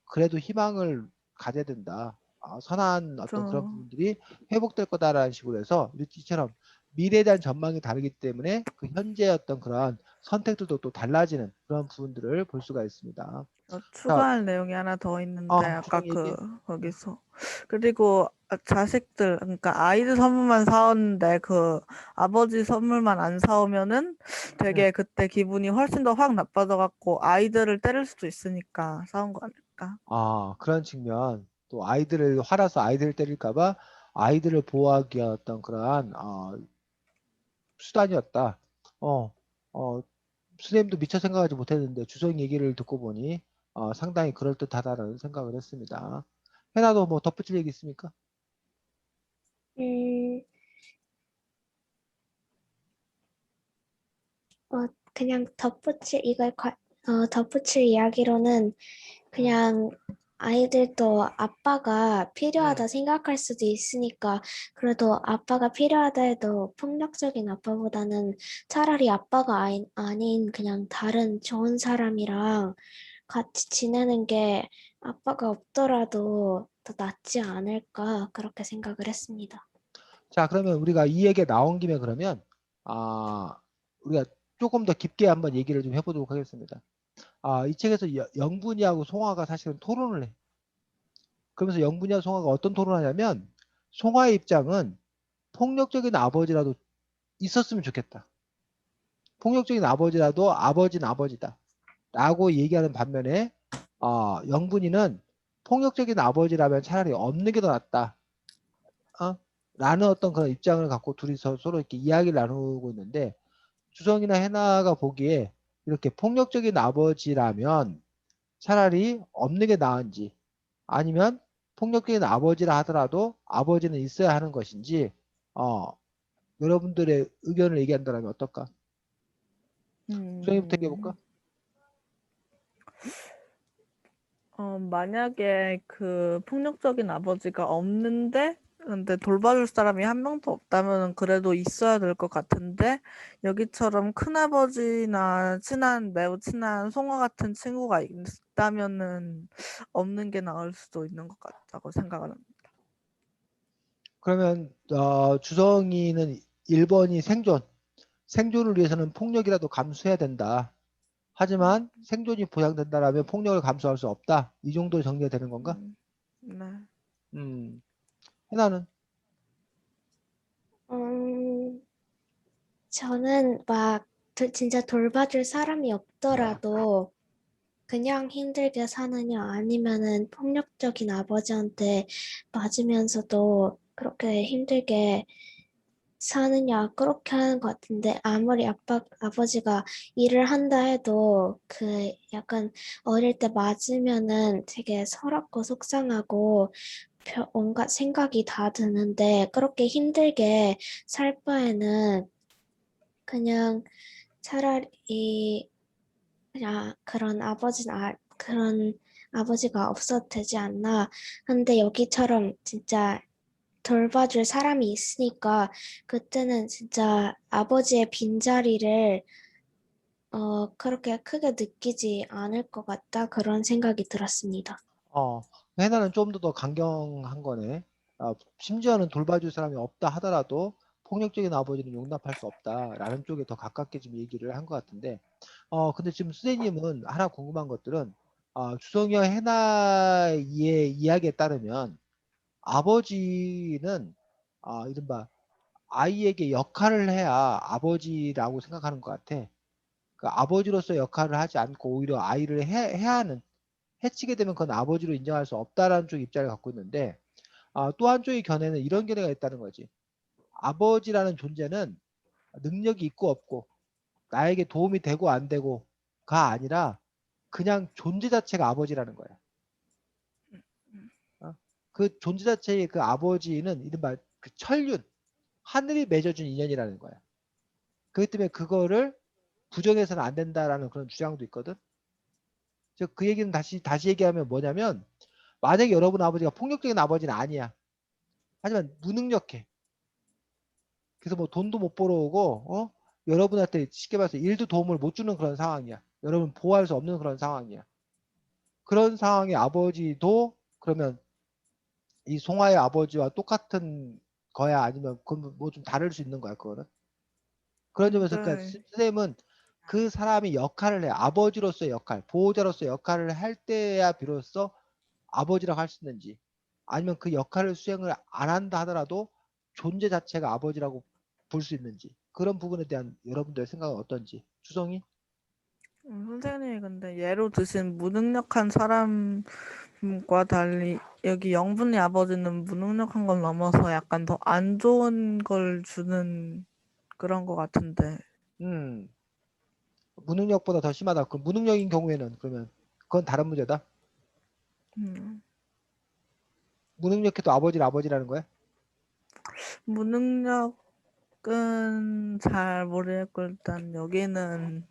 그래도 희망을 가져야 된다. 선한 어떤 그런 저, 부분들이 회복될 거다라는 식으로 해서 이처럼 미래에 대한 전망이 다르기 때문에 그 현재의 어떤 그런 선택들도 또 달라지는 그런 부분들을 볼 수가 있습니다. 자, 추가할 내용이 하나 더 있는데 아까 주성 얘기. 거기서 그리고 자식들 그러니까 아이들 선물만 사왔는데 그 아버지 선물만 안 사오면은 네. 되게 그때 기분이 훨씬 더 확 나빠져 갖고 아이들을 때릴 수도 있으니까 사온 거 아닐까? 그런 측면, 또 아이들을, 화나서 아이들을 때릴까봐 아이들을 보호하기 위한 어떤 그러한, 수단이었다. 어, 어, 선생님도 미처 생각하지 못했는데 주성 얘기를 듣고 보니, 상당히 그럴듯하다는 생각을 했습니다. 해나도 뭐 덧붙일 얘기 있습니까? 음, 그냥 덧붙일 이야기로는 음, 그냥 아이들도 아빠가 필요하다 음. 생각할 수도 있으니까 그래도 아빠가 필요하다 해도 폭력적인 아빠보다는 차라리 아빠가 아닌 그냥 다른 좋은 사람이랑 같이 지내는 게 아빠가 없더라도 더 낫지 않을까 그렇게 생각을 했습니다. 자, 그러면 우리가 이 얘기가 나온 김에 그러면, 우리가 조금 더 깊게 한번 얘기를 좀 해보도록 하겠습니다. 이 책에서 영분이하고 송화가 사실은 토론을 해. 그러면서 영분이와 송화가 어떤 토론을 하냐면 송화의 입장은 폭력적인 아버지라도 있었으면 좋겠다. 폭력적인 아버지라도 아버지는 아버지다. 라고 얘기하는 반면에 영분이는 폭력적인 아버지라면 차라리 없는 게 더 낫다. 어? 라는 어떤 그런 입장을 갖고 둘이서 서로 이렇게 이야기를 나누고 있는데 주성이나 해나가 보기에 이렇게 폭력적인 아버지라면 차라리 없는 게 나은지 아니면 폭력적인 아버지라 하더라도 아버지는 있어야 하는 것인지 어, 여러분들의 의견을 얘기한다면 어떨까? 수정이부터 얘기해볼까? 음, 만약에 그 폭력적인 아버지가 없는데, 근데 돌봐줄 사람이 한 명도 없다면 그래도 있어야 될 것 같은데, 여기처럼 큰아버지나 매우 친한 송아 같은 친구가 있다면은 없는 게 나을 수도 있는 것 같다고 생각을 합니다. 그러면 주성이는 1번이 생존을 위해서는 폭력이라도 감수해야 된다. 하지만 생존이 보장된다라면 폭력을 감수할 수 없다. 이 정도로 정리가 되는 건가? 네. 음, 해나는 음, 저는 진짜 돌봐줄 사람이 없더라도 그냥 힘들게 사느냐 아니면은 폭력적인 아버지한테 맞으면서도 그렇게 힘들게 사느냐 그렇게 하는 것 같은데 아무리 아버지가 일을 한다 해도 그 약간 어릴 때 맞으면은 되게 서럽고 속상하고 온갖 생각이 다 드는데 그렇게 힘들게 살 바에는 그냥 차라리 그냥 그런 아버지가 없어도 되지 않나. 근데 여기처럼 진짜 돌봐줄 사람이 있으니까 그때는 진짜 아버지의 빈자리를 그렇게 크게 느끼지 않을 것 같다. 그런 생각이 들었습니다. 어, 해나는 좀 더 강경한 거네. 심지어는 돌봐줄 사람이 없다 하더라도 폭력적인 아버지는 용납할 수 없다라는 쪽에 더 가깝게 좀 얘기를 한 것 같은데, 근데 지금 수재님은 하나 궁금한 것들은, 주성이와 해나의 이야기에 따르면 아버지는, 이른바 아이에게 역할을 해야 아버지라고 생각하는 것 같아. 그 아버지로서 역할을 하지 않고 오히려 아이를 해야 하는, 해치게 되면 그건 아버지로 인정할 수 없다라는 쪽 입장을 갖고 있는데, 또 한쪽의 견해는 이런 견해가 있다는 거지. 아버지라는 존재는 능력이 있고 없고 나에게 도움이 되고 안 되고가 아니라 그냥 존재 자체가 아버지라는 거야. 그 존재 자체의 그 아버지는 이른바 그 천륜, 하늘이 맺어준 인연이라는 거야. 그렇기 때문에 그거를 부정해서는 안 된다라는 그런 주장도 있거든. 즉 그 얘기는 다시 얘기하면 뭐냐면, 만약에 여러분 아버지가 폭력적인 아버지는 아니야. 하지만 무능력해. 그래서 뭐 돈도 못 벌어오고 여러분한테 쉽게 말해서 일도 도움을 못 주는 그런 상황이야. 여러분 보호할 수 없는 그런 상황이야. 그런 상황의 아버지도 그러면 이 송아의 아버지와 똑같은 거야? 아니면 그건 뭐 좀 다를 수 있는 거야, 그거는? 그런 점에서 그러니까 네. 선생님은 그 사람이 역할을 해. 아버지로서의 역할, 보호자로서의 역할을 할 때야 비로소 아버지라고 할 수 있는지, 아니면 그 역할을 수행을 안 한다 하더라도 존재 자체가 아버지라고 볼 수 있는지, 그런 부분에 대한 여러분들의 생각은 어떤지. 주성이? 선생님이 근데 예로 드신 무능력한 사람과 달리 여기 영분이 아버지는 무능력한 걸 넘어서 약간 더 안 좋은 걸 주는 그런 것 같은데. 음, 무능력보다 더 심하다. 그 무능력인 경우에는 그러면 그건 다른 문제다. 음, 무능력해도 아버지를 아버지라는 거야? 무능력은 잘 모르겠고 일단 여기는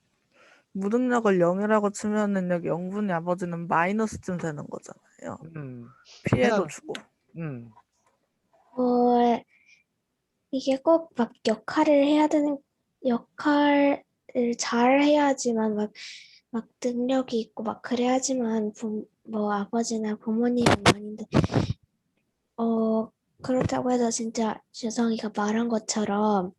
무능력을 0이라고 치면은 여기 영분이 아버지는 마이너스쯤 되는 거잖아요. 음, 피해도 해나는, 주고. 음, 어, 이게 꼭 막 역할을 잘 해야지만 막 능력이 있고 막 그래야지만 뭐 아버지나 부모님은 아닌데, 그렇다고 해서 진짜 주성이가 말한 것처럼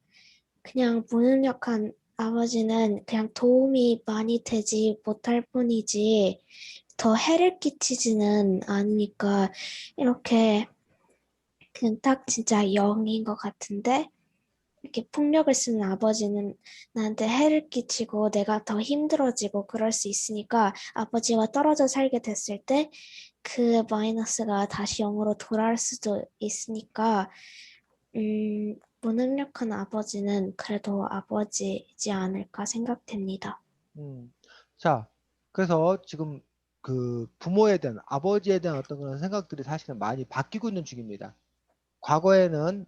그냥 무능력한 아버지는 그냥 도움이 많이 되지 못할 뿐이지 더 해를 끼치지는 않으니까 이렇게 그냥 딱 진짜 0인 것 같은데, 이렇게 폭력을 쓰는 아버지는 나한테 해를 끼치고 내가 더 힘들어지고 그럴 수 있으니까 아버지와 떨어져 살게 됐을 때 그 마이너스가 다시 0으로 돌아올 수도 있으니까 무능력한 아버지는 그래도 아버지이지 않을까 생각됩니다. 음. 자, 그래서 지금 그 부모에 대한, 아버지에 대한 어떤 그런 생각들이 사실은 많이 바뀌고 있는 중입니다. 과거에는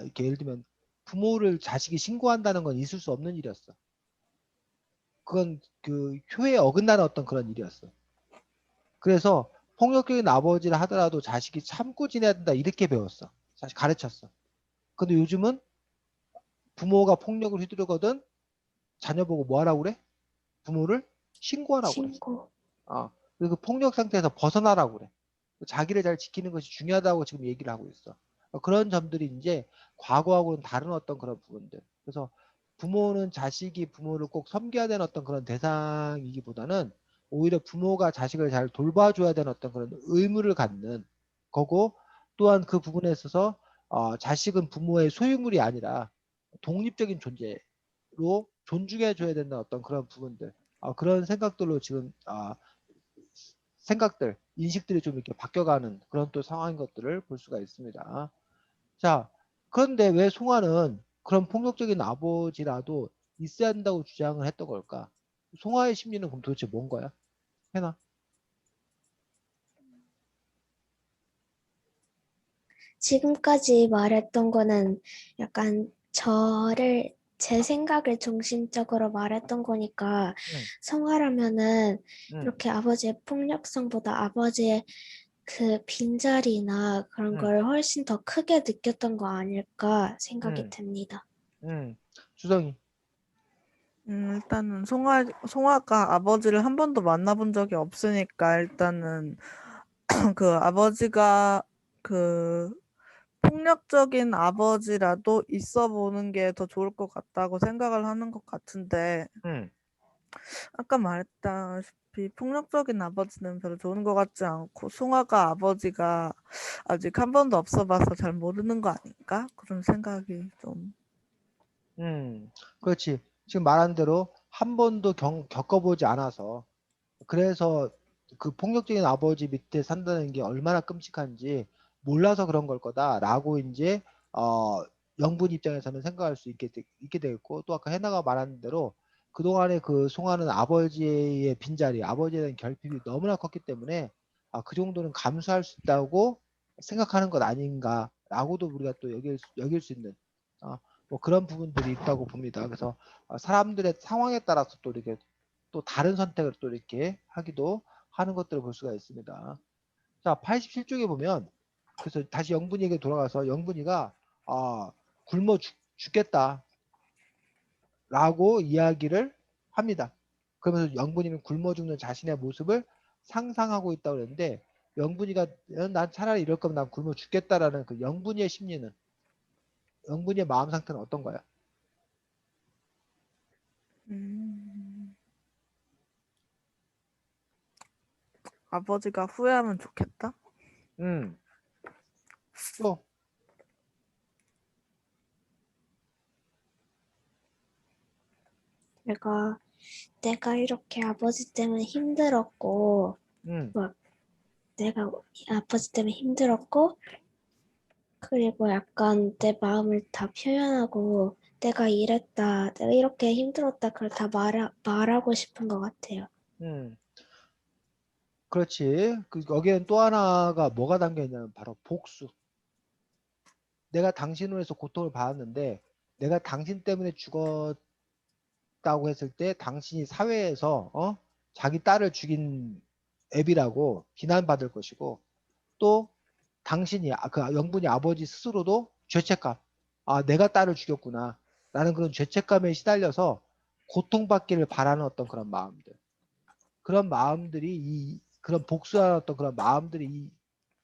이렇게 예를 들면 부모를 자식이 신고한다는 건 있을 수 없는 일이었어. 그건 그 효에 어긋나는 어떤 그런 일이었어. 그래서 폭력적인 아버지를 하더라도 자식이 참고 지내야 된다 이렇게 배웠어. 사실 가르쳤어. 근데 요즘은 부모가 폭력을 휘두르거든 자녀 보고 뭐 하라고 그래? 부모를 신고하라고 그래. 신고. 그리고 그 폭력 상태에서 벗어나라고 그래. 자기를 잘 지키는 것이 중요하다고 지금 얘기를 하고 있어. 그런 점들이 이제 과거하고는 다른 어떤 그런 부분들. 그래서 부모는 자식이 부모를 꼭 섬겨야 되는 어떤 그런 대상이기보다는 오히려 부모가 자식을 잘 돌봐줘야 되는 어떤 그런 의무를 갖는 거고, 또한 그 부분에 있어서 자식은 부모의 소유물이 아니라 독립적인 존재로 존중해줘야 되는 어떤 그런 부분들. 그런 생각들로 지금 생각들, 인식들이 좀 이렇게 바뀌어가는 그런 또 상황인 것들을 볼 수가 있습니다. 자, 그런데 왜 송아는 그런 폭력적인 아버지라도 있어야 한다고 주장을 했던 걸까? 송아의 심리는 그럼 도대체 뭔 거야? 해나? 지금까지 말했던 거는 약간 제 생각을 중심적으로 말했던 거니까 응, 성화라면은 응, 이렇게 아버지의 폭력성보다 아버지의 그 빈자리나 그런 응, 걸 훨씬 더 크게 느꼈던 거 아닐까 생각이 응, 듭니다. 응. 주성이. 일단은 송아가 아버지를 한 번도 만나본 적이 없으니까 일단은 그 아버지가 그 폭력적인 아버지라도 있어 보는 게 더 좋을 것 같다고 생각을 하는 것 같은데 응, 아까 말했다시피 폭력적인 아버지는 별로 좋은 것 같지 않고 송아가 아버지가 아직 한 번도 없어봐서 잘 모르는 거 아닌가? 그런 생각이 좀. 그렇지. 지금 말한 대로 한 번도 겪어보지 않아서 그래서 그 폭력적인 아버지 밑에 산다는 게 얼마나 끔찍한지 몰라서 그런 걸 거다라고 이제 영분 입장에서는 생각할 수 있게 되겠고 또 아까 해나가 말한 대로 그동안에 그 송아는 아버지의 빈자리, 아버지에 대한 결핍이 너무나 컸기 때문에 그 정도는 감수할 수 있다고 생각하는 것 아닌가라고도 우리가 또 여길 수 있는 뭐 그런 부분들이 있다고 봅니다. 그래서 사람들의 상황에 따라서 또 이렇게 또 다른 선택을 또 이렇게 하기도 하는 것들을 볼 수가 있습니다. 자, 87쪽에 보면 그래서 다시 영분이에게 돌아가서 영분이가 굶어 죽겠다라고 이야기를 합니다. 그러면서 영분이는 굶어 죽는 자신의 모습을 상상하고 있다고 그랬는데 영분이가 난 차라리 이럴 거면 난 굶어 죽겠다라는 그 영분이의 심리는 영분이의 마음 상태는 어떤가요? 아버지가 후회하면 좋겠다? 음. 또 내가 이렇게 아버지 때문에 힘들었고, 음. 내가 아버지 때문에 힘들었고, 그리고 약간 내 마음을 다 표현하고, 내가 이랬다, 내가 이렇게 힘들었다, 그걸 다 말하고 싶은 것 같아요. 음. 그렇지. 여기엔 또 하나가 뭐가 담겨 있냐면 바로 복수. 내가 당신으로 해서 고통을 받았는데 내가 당신 때문에 죽었다고 했을 때 당신이 사회에서 자기 딸을 죽인 애비라고 비난받을 것이고 또 당신이 그 영분이 아버지 스스로도 죄책감. 내가 딸을 죽였구나. 라는 그런 죄책감에 시달려서 고통받기를 바라는 어떤 그런 마음들. 그런 마음들이 그런 복수하는 어떤 그런 마음들이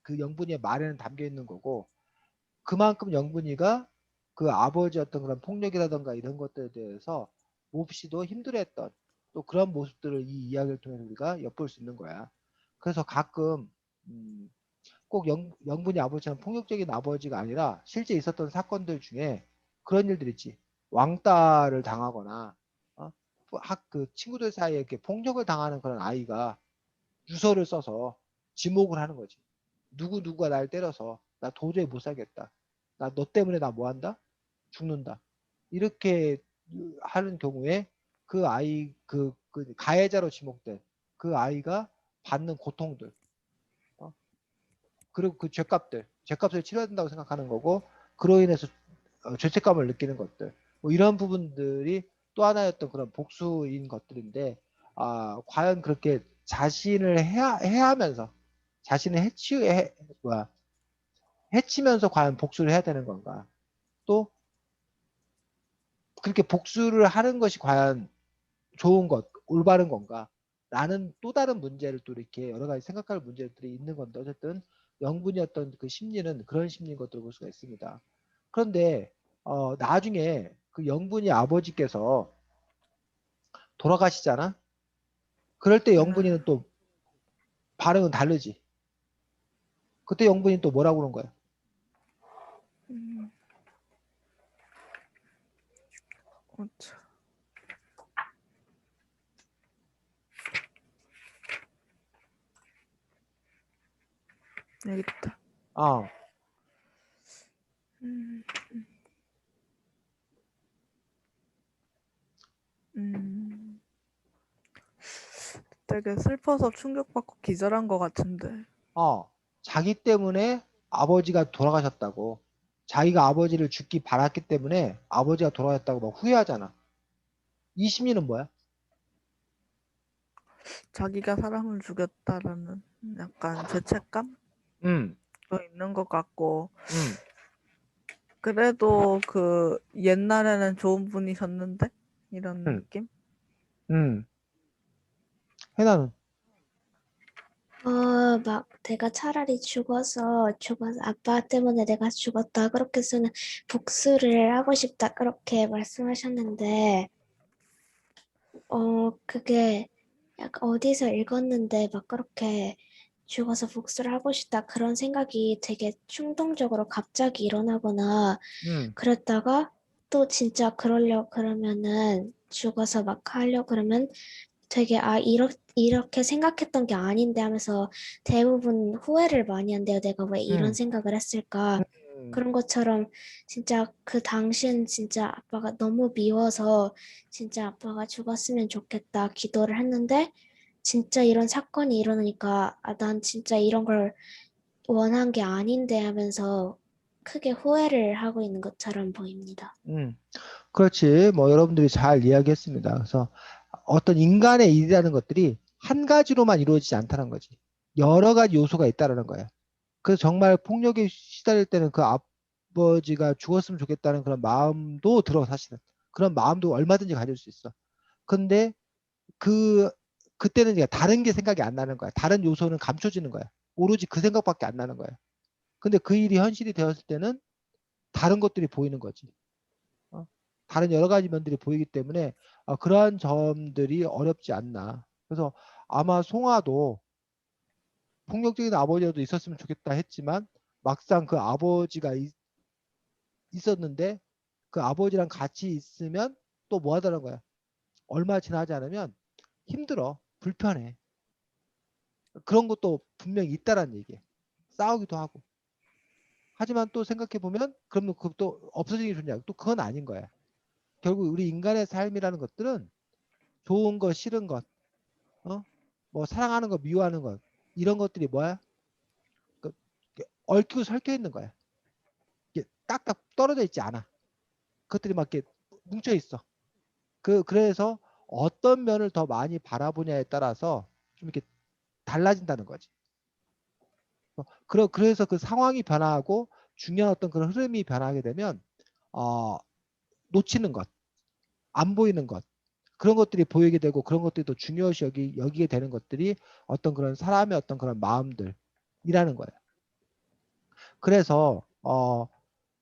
그 영분이의 말에는 담겨 있는 거고 그만큼 영분이가 그 아버지 어떤 그런 폭력이라던가 이런 것들에 대해서 몹시도 힘들어했던 또 그런 모습들을 이 이야기를 통해서 우리가 엿볼 수 있는 거야. 그래서 가끔 꼭 영분이 아버지처럼 폭력적인 아버지가 아니라 실제 있었던 사건들 중에 그런 일들 있지. 왕따를 당하거나 그 친구들 사이에 이렇게 폭력을 당하는 그런 아이가 유서를 써서 지목을 하는 거지. 누구가 날 때려서 나 도저히 못 살겠다. 나 너 때문에 나 뭐 한다? 죽는다. 이렇게 하는 경우에 그 아이 그 가해자로 지목된 그 아이가 받는 고통들 그리고 그 죄값을 치러야 된다고 생각하는 거고 그로 인해서 죄책감을 느끼는 것들 뭐 이런 부분들이 또 하나였던 그런 복수인 것들인데 과연 그렇게 자신을 해하면서 자신을 해치면서 과연 복수를 해야 되는 건가 또 그렇게 복수를 하는 것이 과연 좋은 것 올바른 건가 라는 또 다른 문제를 또 이렇게 여러 가지 생각할 문제들이 있는 건데 어쨌든 영분이었던 그 심리는 그런 심리인 것들을 볼 수가 있습니다. 그런데 나중에 그 영분이 아버지께서 돌아가시잖아. 그럴 때 영분이는 또 반응은 다르지. 그때 영분이 또 뭐라고 그런 거야? 그렇죠. 여기 있다. 어, 음, 음, 되게 슬퍼서 충격받고 기절한 것 같은데. 자기 때문에 아버지가 돌아가셨다고. 자기가 아버지를 죽기 바랐기 때문에 아버지가 돌아가셨다고 막 후회하잖아. 이 심리는 뭐야? 자기가 사람을 죽였다라는 약간 죄책감도 음, 있는 것 같고, 음, 그래도 그 옛날에는 좋은 분이셨는데? 이런 음, 느낌? 음. 해나는? 막 내가 차라리 죽어서 아빠 때문에 내가 죽었다. 그렇게 해서는 복수를 하고 싶다. 그렇게 말씀하셨는데, 그게 약간 어디서 읽었는데 막 그렇게 죽어서 복수를 하고 싶다 그런 생각이 되게 충동적으로 갑자기 일어나거나 음, 그랬다가 또 진짜 그러려 그러면은 죽어서 막 하려 그러면 되게 이렇게 생각했던 게 아닌데 하면서 대부분 후회를 많이 한대요. 내가 왜 이런 음, 생각을 했을까? 음, 그런 것처럼 진짜 그 당시엔 진짜 아빠가 너무 미워서 진짜 아빠가 죽었으면 좋겠다 기도를 했는데 진짜 이런 사건이 일어나니까 난 진짜 이런 걸 원한 게 아닌데 하면서 크게 후회를 하고 있는 것처럼 보입니다. 음. 그렇지. 뭐 여러분들이 잘 이야기했습니다. 그래서 어떤 인간의 일이라는 것들이 한 가지로만 이루어지지 않다는 거지. 여러 가지 요소가 있다는 거야. 그래서 정말 폭력에 시달릴 때는 그 아버지가 죽었으면 좋겠다는 그런 마음도 들어, 사실은. 그런 마음도 얼마든지 가질 수 있어. 근데 그, 그때는 이제 다른 게 생각이 안 나는 거야. 다른 요소는 감춰지는 거야. 오로지 그 생각밖에 안 나는 거야. 근데 그 일이 현실이 되었을 때는 다른 것들이 보이는 거지. 어? 다른 여러 가지 면들이 보이기 때문에 그러한 점들이 어렵지 않나. 그래서 아마 송아도 폭력적인 아버지라도 있었으면 좋겠다 했지만 막상 그 아버지가 있었는데 그 아버지랑 같이 있으면 또 뭐 하더라는 거야. 얼마 지나지 않으면 힘들어. 불편해. 그런 것도 분명히 있다라는 얘기야. 싸우기도 하고. 하지만 또 생각해 보면 그러면 그것도 없어지는 게 좋냐? 또 그건 아닌 거야. 결국 우리 인간의 삶이라는 것들은 좋은 것, 싫은 것, 어? 뭐 사랑하는 것, 미워하는 것 이런 것들이 뭐야? 그, 얽히고 설켜 있는 거야. 이게 딱딱 떨어져 있지 않아. 그것들이 막 이렇게 뭉쳐 있어. 그래서 어떤 면을 더 많이 바라보냐에 따라서 좀 이렇게 달라진다는 거지. 그래서 그 상황이 변화하고 중요한 어떤 그런 흐름이 변하게 되면 어, 놓치는 것, 안 보이는 것 그런 것들이 보이게 되고 그런 것들이 또 중요시 여기게 되는 것들이 어떤 그런 사람의 어떤 그런 마음들이라는 거예요. 그래서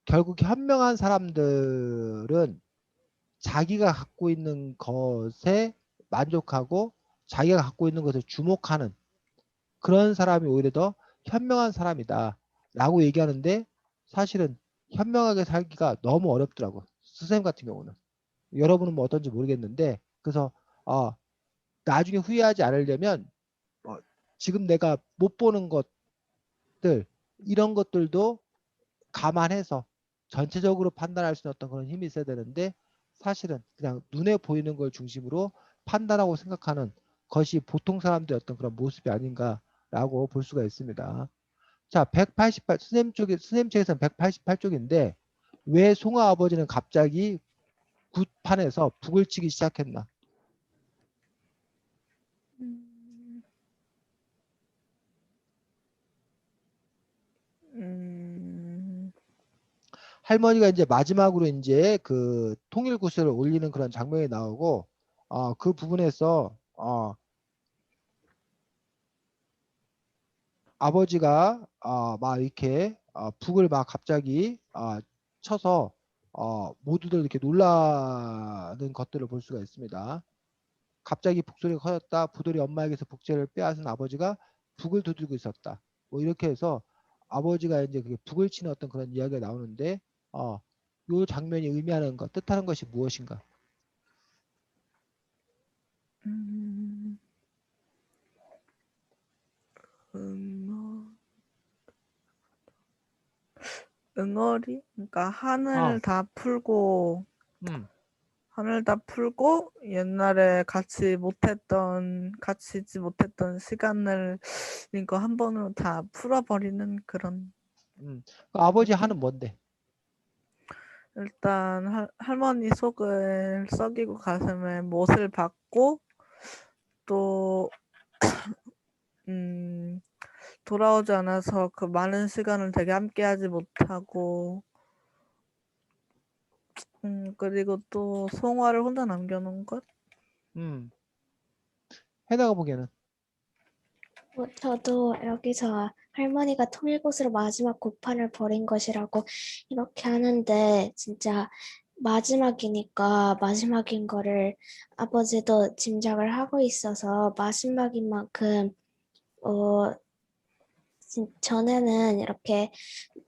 결국 현명한 사람들은 자기가 갖고 있는 것에 만족하고 자기가 갖고 있는 것에 주목하는 그런 사람이 오히려 더 현명한 사람이다라고 얘기하는데 사실은 현명하게 살기가 너무 어렵더라고. 선생님 같은 경우는. 여러분은 뭐 어떤지 모르겠는데 그래서 어, 나중에 후회하지 않으려면 어, 지금 내가 못 보는 것들 이런 것들도 감안해서 전체적으로 판단할 수 있는 어떤 그런 힘이 있어야 되는데 사실은 그냥 눈에 보이는 걸 중심으로 판단하고 생각하는 것이 보통 사람들의 어떤 그런 모습이 아닌가라고 볼 수가 있습니다. 자, 188 선생님 책에서는 188쪽인데 왜 송아 아버지는 갑자기 굿판에서 북을 치기 시작했나? 음, 음, 할머니가 이제 마지막으로 이제 그 통일 구슬을 올리는 그런 장면이 나오고 그 부분에서 아버지가 막 이렇게 북을 막 갑자기 쳐서 모두들 이렇게 놀라는 것들을 볼 수가 있습니다. 갑자기 북소리가 커졌다. 부들이 엄마에게서 북제를 빼앗은 아버지가 북을 두들고 있었다. 뭐 이렇게 해서 아버지가 이제 그게 북을 치는 어떤 그런 이야기가 나오는데 요 장면이 의미하는 것, 뜻하는 것이 무엇인가? 음, 응어, 응어리? 그러니까 아, 음, 하늘 다 풀고 옛날에 같이 있지 못했던 시간을 이거 한 번으로 다 풀어버리는 그런 그 아버지 느낌? 하는 뭔데? 일단 할머니 속을 썩이고 가슴에 못을 박고 또 음, 돌아오지 않아서 그 많은 시간을 되게 함께하지 못하고 그리고 또 송화를 혼자 남겨놓은 것? 음, 해나가 보기에는 저도 여기서 할머니가 통일고스로 마지막 고판을 버린 것이라고 이렇게 하는데 진짜 마지막이니까 마지막인 거를 아버지도 짐작을 하고 있어서 마지막인 만큼 전에는 이렇게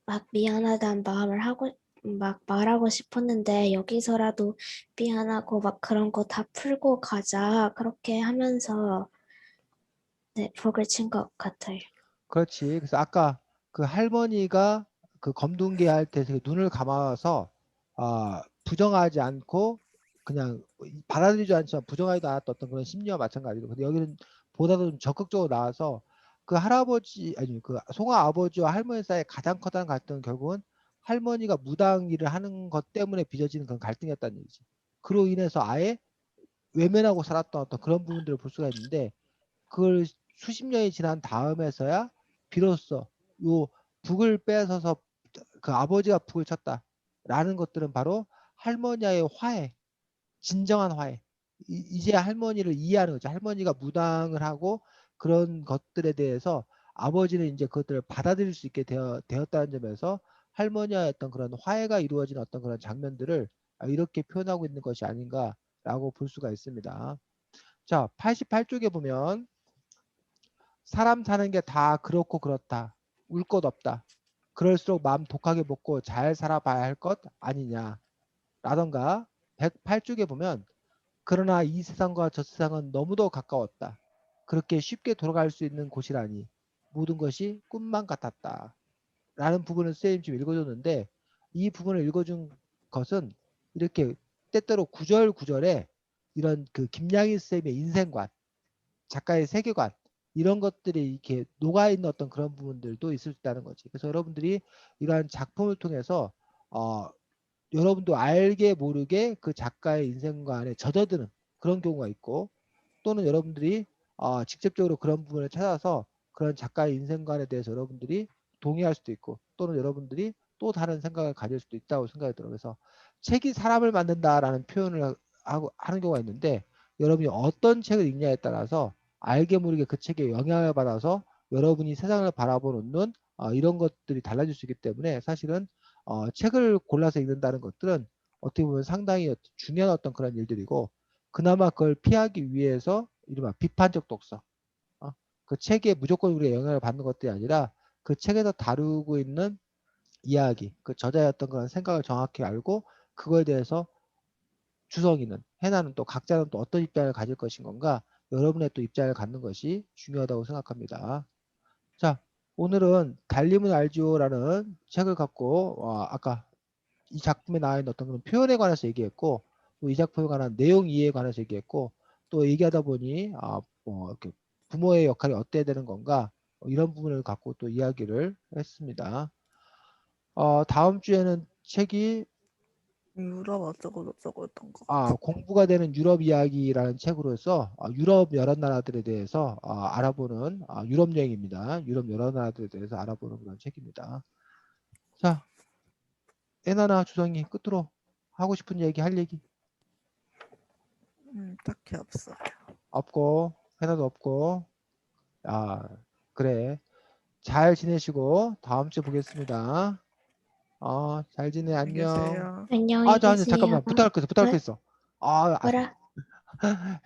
막 미안하다는 마음을 하고 막 말하고 싶었는데 여기서라도 미안하고 막 그런 거 다 풀고 가자 그렇게 하면서 네, 벽을 친 것 같아요. 그렇지. 그래서 아까 그 할머니가 그 검둥개 할 때 되게 눈을 감아서 부정하지 않고 그냥 받아들이지 않지만 부정하지도 않았던 어떤 그런 심리와 마찬가지로. 근데 여기는 보다도 좀 적극적으로 나와서 그 할아버지 아니 그 송아 아버지와 할머니 사이에 가장 커다란 갈등은 결국은 할머니가 무당 일을 하는 것 때문에 빚어지는 그런 갈등이었다는 얘기지. 그로 인해서 아예 외면하고 살았던 어떤 그런 부분들을 볼 수가 있는데 그걸 수십 년이 지난 다음에서야 비로소 요 북을 뺏어서 그 아버지가 북을 쳤다라는 것들은 바로 할머니와의 화해, 진정한 화해. 이제 할머니를 이해하는 거죠. 할머니가 무당을 하고 그런 것들에 대해서 아버지는 이제 그것들을 받아들일 수 있게 되었다는 점에서 할머니와의 어떤 그런 화해가 이루어진 어떤 그런 장면들을 이렇게 표현하고 있는 것이 아닌가라고 볼 수가 있습니다. 자, 88쪽에 보면 사람 사는 게 다 그렇고 그렇다. 울 것 없다. 그럴수록 마음 독하게 먹고 잘 살아봐야 할 것 아니냐. 라던가 108쪽에 보면 그러나 이 세상과 저 세상은 너무도 가까웠다. 그렇게 쉽게 돌아갈 수 있는 곳이라니 모든 것이 꿈만 같았다. 라는 부분을 쌤이 좀 읽어줬는데 이 부분을 읽어준 것은 이렇게 때때로 구절 구절에 이런 그 김양희 쌤의 인생관 작가의 세계관 이런 것들이 이렇게 녹아있는 어떤 그런 부분들도 있을 수 있다는 거지. 그래서 여러분들이 이러한 작품을 통해서 여러분도 알게 모르게 그 작가의 인생관에 젖어드는 그런 경우가 있고 또는 여러분들이 직접적으로 그런 부분을 찾아서 그런 작가의 인생관에 대해서 여러분들이 동의할 수도 있고 또는 여러분들이 또 다른 생각을 가질 수도 있다고 생각이 들어요. 그래서 책이 사람을 만든다라는 표현을 하는 경우가 있는데 여러분이 어떤 책을 읽냐에 따라서 알게 모르게 그 책에 영향을 받아서 여러분이 세상을 바라보는 눈 이런 것들이 달라질 수 있기 때문에 사실은 책을 골라서 읽는다는 것들은 어떻게 보면 상당히 중요한 어떤 그런 일들이고 그나마 그걸 피하기 위해서 이른바 비판적 독서 그 책에 무조건 우리가 영향을 받는 것들이 아니라 그 책에서 다루고 있는 이야기 그 저자의 어떤 그런 생각을 정확히 알고 그거에 대해서 주성이는 해나는 또 각자는 또 어떤 입장을 가질 것인 건가 여러분의 또 입장을 갖는 것이 중요하다고 생각합니다. 자 오늘은 달림은 알지요라는 책을 갖고 아까 이 작품에 나와 있는 어떤 그런 표현에 관해서 얘기했고 또 이 작품에 관한 내용 이해에 관해서 얘기했고 또 얘기하다 보니 뭐 이렇게 부모의 역할이 어때야 되는 건가 이런 부분을 갖고 또 이야기를 했습니다. 다음 주에는 책이 유럽 어쩌고 저쩌고 했던 것 같아. 공부가 되는 유럽 이야기라는 책으로서 유럽 여러 나라들에 대해서 알아보는 유럽 여행입니다. 유럽 여러 나라들에 대해서 알아보는 그런 책입니다. 자, 애나나 주성이 끝으로 하고 싶은 얘기 할 얘기 딱히 없어. 없고 해나도 없고 그래 잘 지내시고 다음 주에 보겠습니다. 잘 지내 안녕히 안녕. 계세요. 안녕히 계세요. 잠깐만 부탁할 게 있어. 뭐라?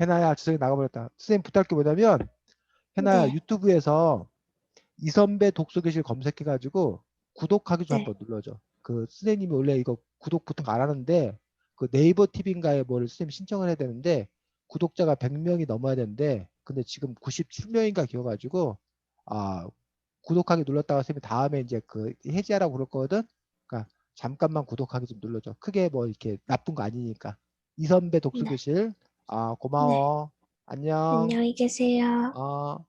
해나야 주성이 나가버렸다. 선생님 부탁할 게 뭐냐면 해나야 네, 유튜브에서 이선배 독서교실 검색해가지고 구독하기 좀 네. 한번 눌러줘. 그 선생님이 원래 이거 구독 부탁 안 하는데 그 네이버 TV인가에 뭘 선생님 신청을 해야 되는데 구독자가 100명이 넘어야 되는데 근데 지금 97명인가 기어가지고 구독하기 눌렀다가 선생님이 다음에 이제 그 해지하라고 그럴 거거든. 그러니까 잠깐만 구독하기 좀 눌러줘. 크게 뭐 이렇게 나쁜 거 아니니까. 이선배 네, 독서교실 네. 고마워. 안녕. 안녕히 계세요. 어.